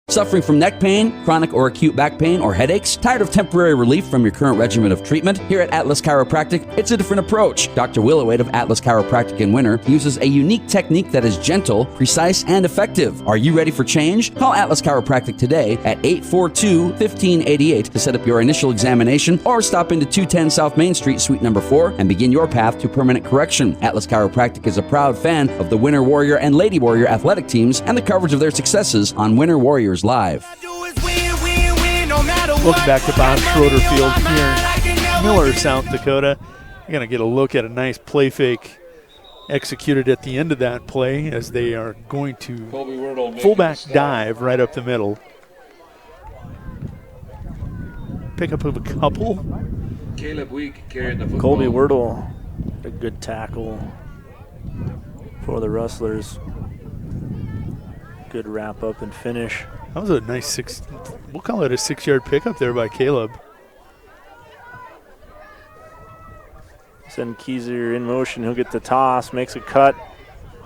Suffering from neck pain, chronic or acute back pain, or headaches? Tired of temporary relief from your current regimen of treatment? Here at Atlas Chiropractic, it's a different approach. Dr. Willowade of Atlas Chiropractic in Winter uses a unique technique that is gentle, precise, and effective. Are you ready for change? Call Atlas Chiropractic today at 842-1588 to set up your initial examination, or stop into 210 South Main Street, Suite number 4, and begin your path to permanent correction. Atlas Chiropractic is a proud fan of the Winter Warrior and Lady Warrior athletic teams and the coverage of their successes on Winter Warriors Live. Welcome back to Bob Schroeder Field here in Miller, South Dakota. You're going to get a look at a nice play fake executed at the end of that play as they are going to fullback dive right up the middle. Pick up of a couple. Caleb Week carrying the football. Colby Wordle, a good tackle for the Rustlers. Good wrap up and finish. That was a nice we'll call it a 6-yard pickup there by Caleb. Send Kieser in motion. He'll get the toss, makes a cut.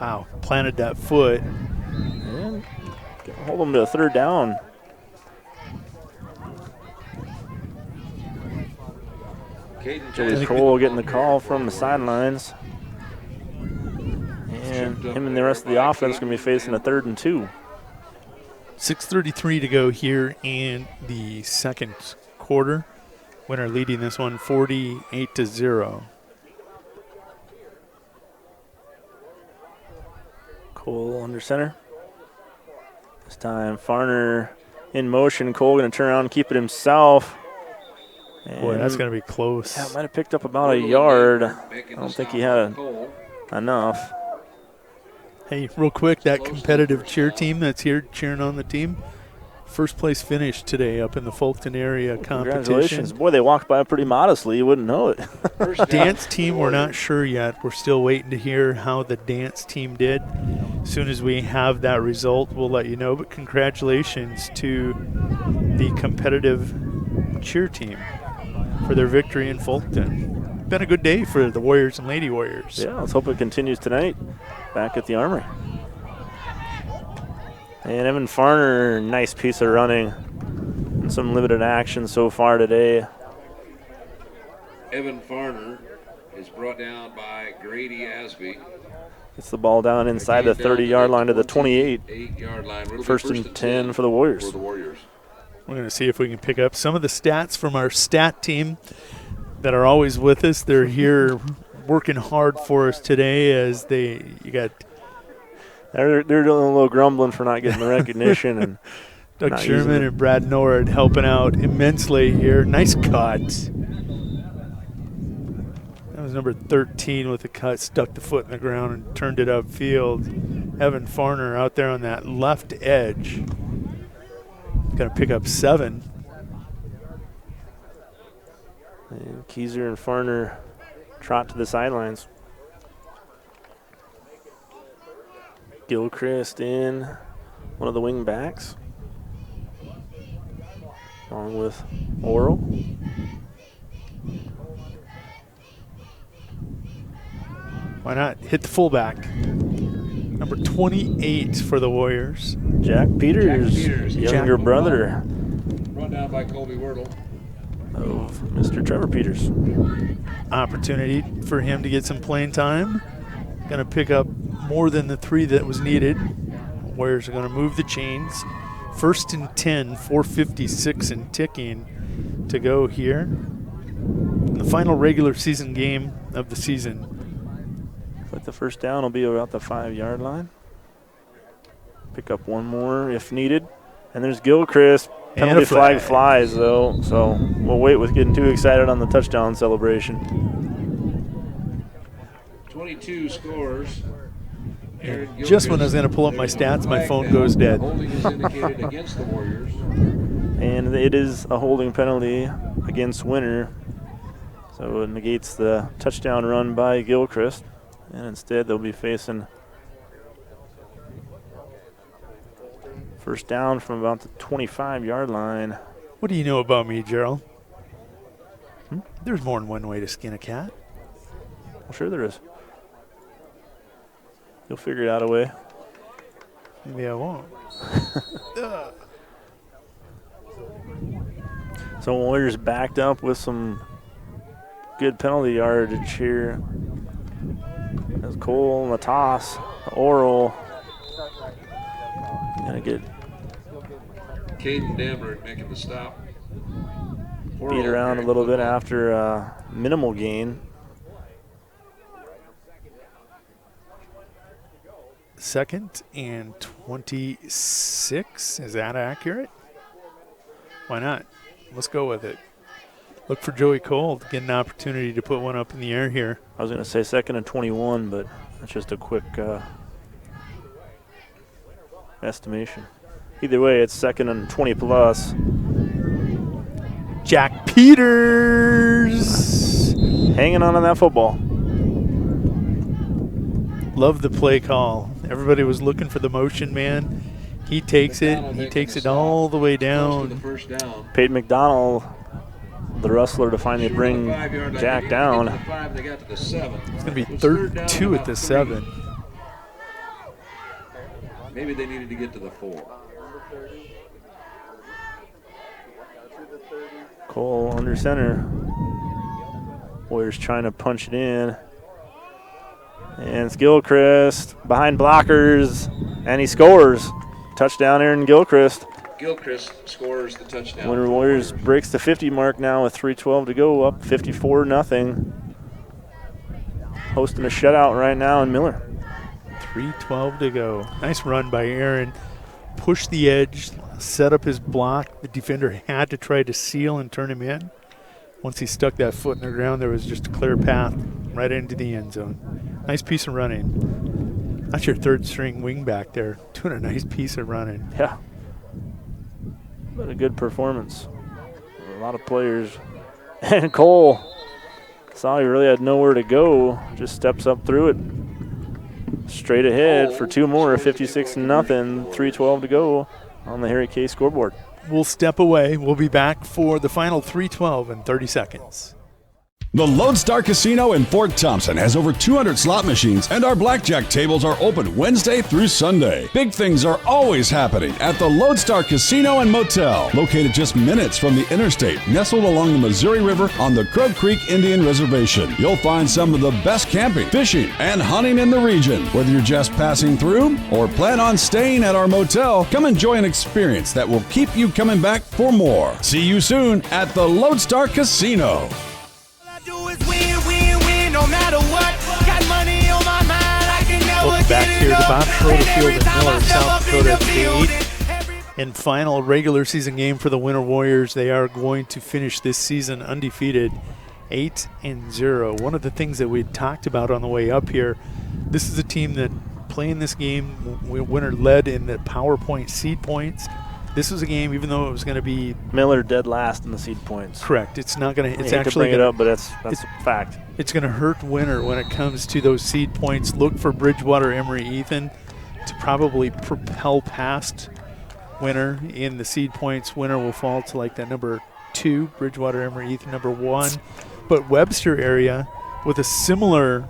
Wow, planted that foot. And hold him to a 3rd down. Joey Cole getting the call from the sidelines. And him and the rest of the offense going to be facing a 3rd and 2. 6:33 to go here in the second quarter. Winter leading this one 48-0. Cole under center. This time Farner in motion. Cole going to turn around and keep it himself. Boy, that's going to be close. Yeah, might have picked up about a yard. I don't think he had enough. Hey, real quick, that competitive cheer team that's here cheering on the team, first place finish today up in the Fulton area competition. Congratulations. Boy, they walked by pretty modestly. You wouldn't know it. Dance team, we're not sure yet. We're still waiting to hear how the dance team did. As soon as we have that result, we'll let you know. But congratulations to the competitive cheer team for their victory in Fulton. Been a good day for the Warriors and Lady Warriors. Yeah, let's hope it continues tonight back at the Armory. And Evan Farner, nice piece of running and some limited action so far today. Evan Farner is brought down by Grady Asby. Gets the ball down inside the 30-yard line to the 28. 8-yard line. First and 10 for the Warriors. We're going to see if we can pick up some of the stats from our stat team that are always with us. They're here working hard for us today as they're doing a little grumbling for not getting the recognition. And Doug Sherman and Brad Nord helping out immensely here. Nice cut. That was number 13 with the cut, stuck the foot in the ground and turned it upfield. Evan Farner out there on that left edge. Going to pick up 7. And Keyser and Farner trot to the sidelines. Gilchrist in, one of the wing backs, along with Oral. Why not hit the fullback? Number 28 for the Warriors. Jack Peters, younger brother. Run down by Colby Wordle. Of Mr. Trevor Peters. Opportunity for him to get some playing time. Going to pick up more than the 3 that was needed. Warriors are going to move the chains. First and 10, 4:56 and ticking to go here. The final regular season game of the season. But the first down will be about the 5-yard line. Pick up one more if needed. And there's Gilchrist. Penalty flag flies, though, so we'll wait with getting too excited on the touchdown celebration. 22 scores. Just when I was going to pull up my stats, my phone goes dead. Holding is indicated against the Warriors. And it is a holding penalty against Winter. So it negates the touchdown run by Gilchrist. And instead they'll be facing first down from about the 25-yard line. What do you know about me, Gerald? There's more than one way to skin a cat. Well, sure there is. You'll figure out a way. Maybe I won't. So Warriors backed up with some good penalty yardage here. There's Cole on the toss. Oral. Gonna get Caden Dammer making the stop. beat around a little bit after a minimal gain. Second and 26. Is that accurate? Why not? Let's go with it. Look for Joey Cole to get an opportunity to put one up in the air here. I was going to say second and 21, but that's just a quick estimation. Either way, it's second and 20 plus. Jack Peters hanging on that football. Love the play call. Everybody was looking for the motion man. He takes it. He takes it all the way down. Peyton McDonald, the Rustler, to finally bring Jack down. It's going to be third and 2 at the 7. Maybe they needed to get to the 4. Cole under center. Warriors trying to punch it in. And it's Gilchrist behind blockers, and he scores. Touchdown, Aaron Gilchrist. Gilchrist scores the touchdown. Winter Warriors breaks the 50 mark now with 3:12 to go, up 54-0. Hosting a shutout right now in Miller. 3:12 to go. Nice run by Aaron. Pushed the edge, set up his block. The defender had to try to seal and turn him in. Once he stuck that foot in the ground, there was just a clear path right into the end zone. Nice piece of running. That's your third string wing back there. Doing a nice piece of running. Yeah. but a good performance. A lot of players. And Cole saw he really had nowhere to go, just steps up through it. Straight ahead for two more, 56-0, 3:12 to go on the Harry K scoreboard. We'll step away. We'll be back for the final 3:12 in 30 seconds. The Lodestar Casino in Fort Thompson has over 200 slot machines, and our blackjack tables are open Wednesday through Sunday. Big things are always happening at the Lodestar Casino and Motel, located just minutes from the interstate, nestled along the Missouri River on the Crow Creek Indian Reservation. You'll find some of the best camping, fishing, and hunting in the region. Whether you're just passing through or plan on staying at our motel, come enjoy an experience that will keep you coming back for more. See you soon at the Lodestar Casino. No matter what, got money on my mind, I can never Welcome back get here it to up. Bob Schroeder And Field every in time Miller, I step South up in Dakota. the The building, 8th and final regular season game for the Winter Warriors. They are going to finish this season undefeated, 8-0. One of the things that we talked about on the way up here, this is a team that playing this game, Winter led in the PowerPoint seed points. This was a game, even though it was going to be Miller dead last in the seed points. Correct. It's not going to. It's I hate actually to bring it up, but that's a fact. It's going to hurt Winter when it comes to those seed points. Look for Bridgewater, Emory, Ethan to probably propel past Winter in the seed points. Winter will fall to like that number 2. Bridgewater, Emory, Ethan number 1. But Webster area with a similar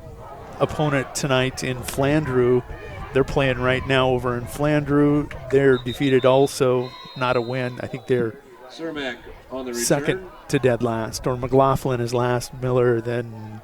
opponent tonight in Flandreau. They're playing right now over in Flandreau. They're defeated also, not a win. I think they're Cermak on the return. second to dead last, or McLaughlin is last, Miller, then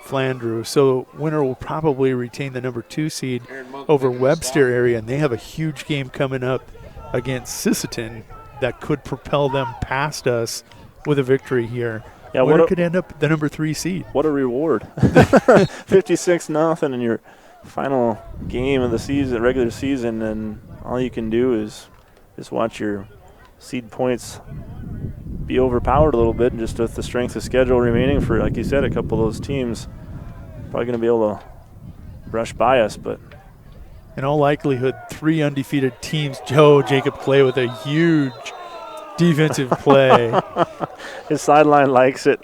Flandreau. So Winter will probably retain the number 2 seed over Webster area, and they have a huge game coming up against Sisseton that could propel them past us with a victory here. Yeah, Winter could end up the number 3 seed. What a reward. 56-0 in your final game of the season, regular season, and all you can do is just watch your seed points be overpowered a little bit, and just with the strength of schedule remaining for, like you said, a couple of those teams, probably going to be able to brush by us. But in all likelihood, 3 undefeated teams. Jacob Clay with a huge defensive play. His sideline likes it.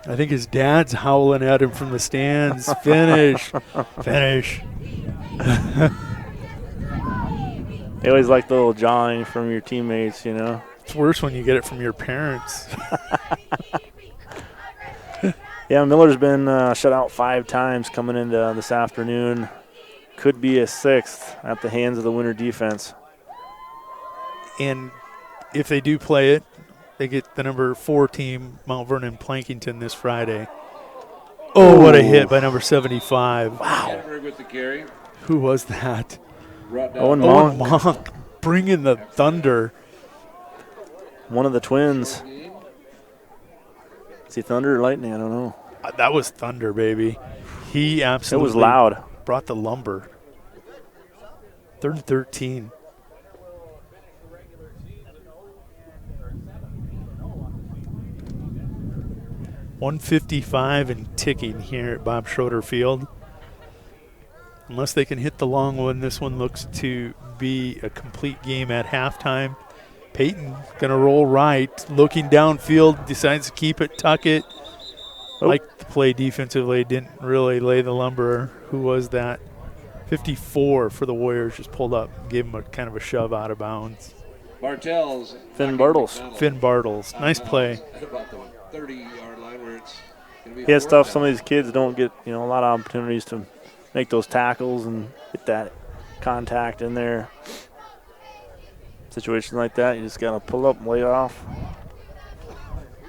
I think his dad's howling at him from the stands. Finish. Finish. They always like the little jawing from your teammates, you know. It's worse when you get it from your parents. Yeah, Miller's been shut out 5 times coming into this afternoon. Could be a 6th at the hands of the Winter defense. And if they do play it, they get the number 4 team, Mount Vernon Plankington, this Friday. Oh, what a hit by number 75. Wow. With the carry. Who was that? Owen Monk bringing the thunder. One of the twins. Is he thunder or lightning? I don't know. That was thunder, baby. He absolutely it was loud. Brought the lumber. 3rd and 13. .155 and ticking here at Bob Schroeder Field. Unless they can hit the long one, this one looks to be a complete game at halftime. Peyton going to roll right, looking downfield, decides to keep it, tuck it. Like the play defensively, didn't really lay the lumber. Who was that? 54 for the Warriors, just pulled up, gave him a kind of a shove out of bounds. Bartels. Finn Bartles. Finn Bartles. Nice play. At about the 30-yard line where it's going to be. Yeah, it's tough. Some of these kids don't get, a lot of opportunities to make those tackles and get that contact in there. Situations like that, you just got to pull up and lay it off.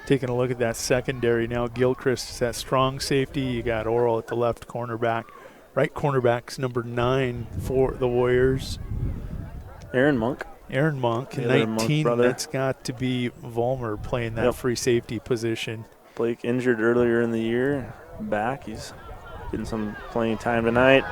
Taking a look at that secondary now, Gilchrist is that strong safety. You got Oral at the left cornerback. Right cornerback's number 9 for the Warriors. Aaron Monk. Aaron Monk. 19, that's got to be Vollmer playing that free safety position. Blake injured earlier in the year. Back. He's getting some playing time tonight.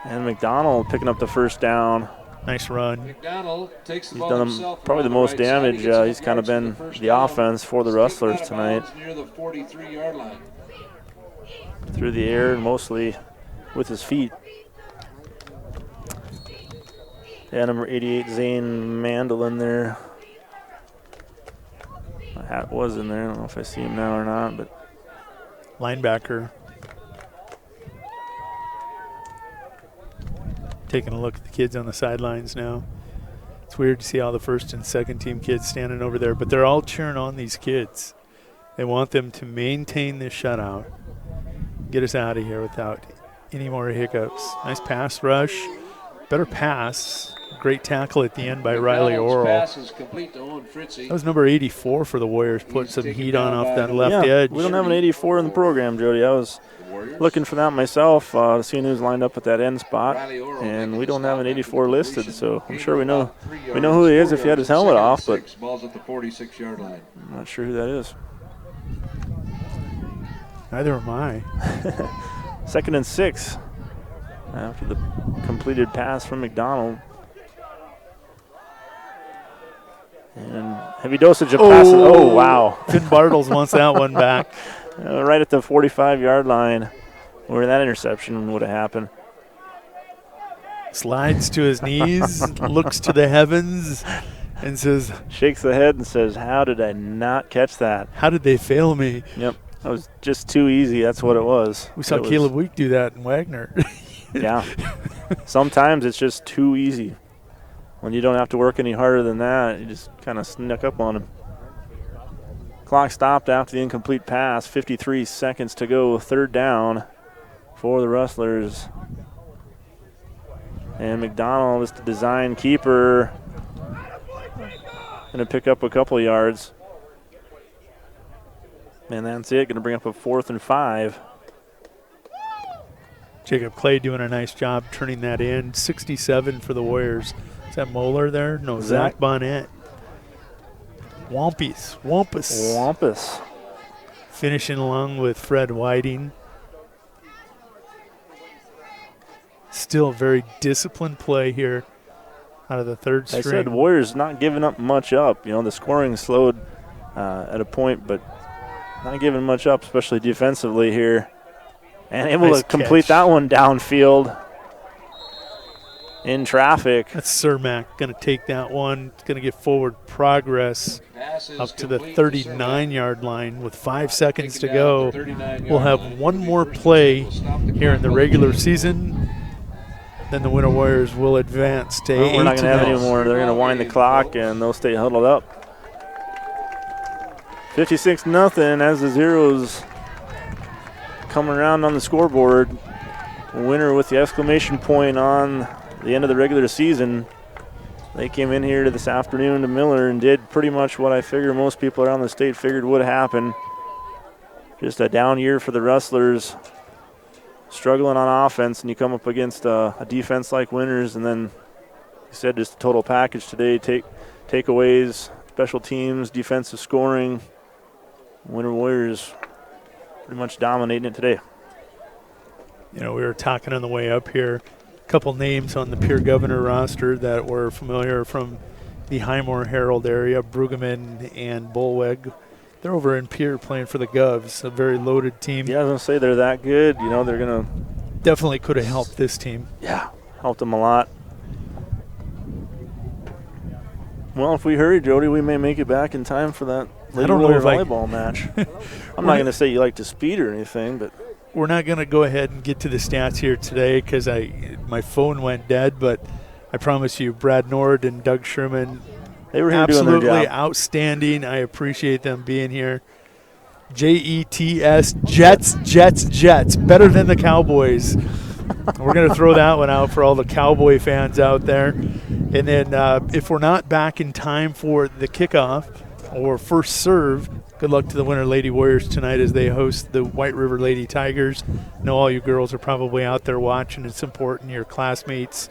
And McDonald picking up the first down. Nice run. McDonald takes the He's ball done himself probably the most damage. He's kind of been the offense for the Rustlers tonight. Near the 43-yard line. Through the air and mostly with his feet. Yeah, number 88, Zane Mandolin there. My hat was in there. I don't know if I see him now or not, but linebacker. Taking a look at the kids on the sidelines now. It's weird to see all the first and second team kids standing over there, but they're all cheering on these kids. They want them to maintain this shutout, get us out of here without any more hiccups. Nice pass rush, better pass. Great tackle at the end by Riley Orrell. That was number 84 for the Warriors, put some heat on off that left edge. We don't have an 84 in the program, Jody. I was looking for that myself to see who's lined up at that end spot, and we don't have an 84 listed, so I'm sure we know who he is if he had his helmet off, but I'm not sure who that is. Neither am I. 2nd and 6 after the completed pass from McDonald. And heavy dosage of passes. Oh, wow. Finn Bartles wants that one back. Right at the 45-yard line where that interception would have happened. Slides to his knees, looks to the heavens, and says, shakes the head and says, how did I not catch that? How did they fail me? Yep. That was just too easy. That's what it was. We saw Caleb Week do that in Wagner. Yeah. Sometimes it's just too easy. When you don't have to work any harder than that, you just kind of snuck up on him. Clock stopped after the incomplete pass. 53 seconds to go. 3rd down for the Rustlers. And McDonald is the design keeper. Going to pick up a couple of yards. And that's it. Going to bring up a 4th and 5. Jacob Clay doing a nice job turning that in. 67 for the Warriors. Is that Moeller there? No, Zach Bonnet. Wampus. Finishing along with Fred Whiting. Still very disciplined play here out of the third string. I said Warriors not giving up much up. You know, the scoring slowed at a point, but not giving much up, especially defensively here. And able to complete that one downfield in traffic. That's Cermak going to take that one. It's going to get forward progress up to the 39-yard line with 5 seconds to go. We'll have one more play here in the regular season. Then the Winter Warriors will advance to 8. We're not going to have any more. They're going to wind the clock, and they'll stay huddled up. 56-0 as the Zeros come around on the scoreboard. Winner with the exclamation point on the end of the regular season. They came in here this afternoon to Miller and did pretty much what I figure most people around the state figured would happen. Just a down year for the Rustlers. Struggling on offense, and you come up against a defense like Winners, and then, like I said, just a total package today. Takeaways, special teams, defensive scoring. Winter Warriors pretty much dominating it today. You know, we were talking on the way up here. A couple names on the Pierre Governor roster that were familiar from the Highmore Harrold area, Brueggemann and Bullweg. They're over in Pierre playing for the Govs, a very loaded team. Yeah, I was going to say they're that good. You know, they're going to... Definitely could have helped this team. Yeah, helped them a lot. Well, if we hurry, Jody, we may make it back in time for that volleyball match. I'm not going to say you like to speed or anything, but... We're not going to go ahead and get to the stats here today because my phone went dead, but I promise you, Brad Nord and Doug Sherman, they were here absolutely doing their job. Outstanding. I appreciate them being here. Jets, Jets. Better than the Cowboys. We're going to throw that one out for all the Cowboy fans out there. And then if we're not back in time for the kickoff or first serve, good luck to the Winter Lady Warriors tonight as they host the White River Lady Tigers. I know all you girls are probably out there watching. It's important. Your classmates,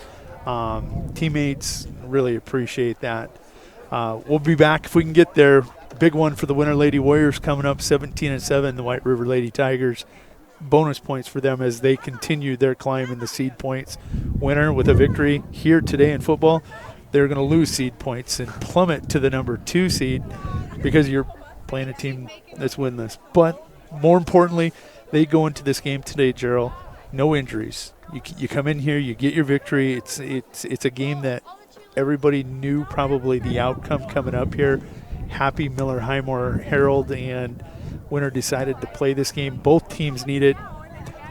teammates, really appreciate that. We'll be back if we can get there. Big one for the Winter Lady Warriors coming up, 17-7, the White River Lady Tigers. Bonus points for them as they continue their climb in the seed points. Winner with a victory here today in football, they're going to lose seed points and plummet to the number 2 seed because you're playing a team that's winless. But more importantly, they go into this game today, Gerald, no injuries. You come in here, you get your victory. It's a game that everybody knew probably the outcome coming up here. Happy Miller-Highmore, Harrold, and Winter decided to play this game. Both teams need it.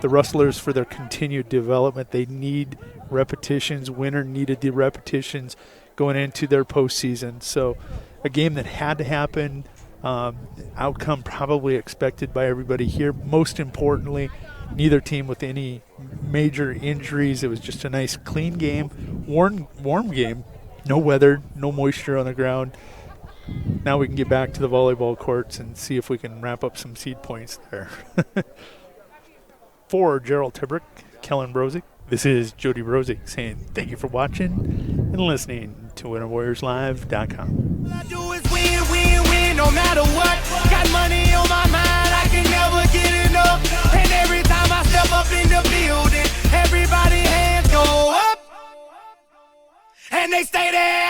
The Rustlers for their continued development. They need repetitions. Winter needed the repetitions going into their postseason. So a game that had to happen. Outcome probably expected by everybody here. Most importantly, neither team with any major injuries. It was just a nice, clean game, warm game. No weather, no moisture on the ground. Now we can get back to the volleyball courts and see if we can wrap up some seed points there. For Gerald Tibrick, Kellen Brozick, this is Jody Brozick saying thank you for watching and listening to WinterWarriorsLive.com. All I do is win, win, win, no matter what. Got money on my mind, I can never get enough. And every time I step up in the building, everybody hands go up. And they stay there.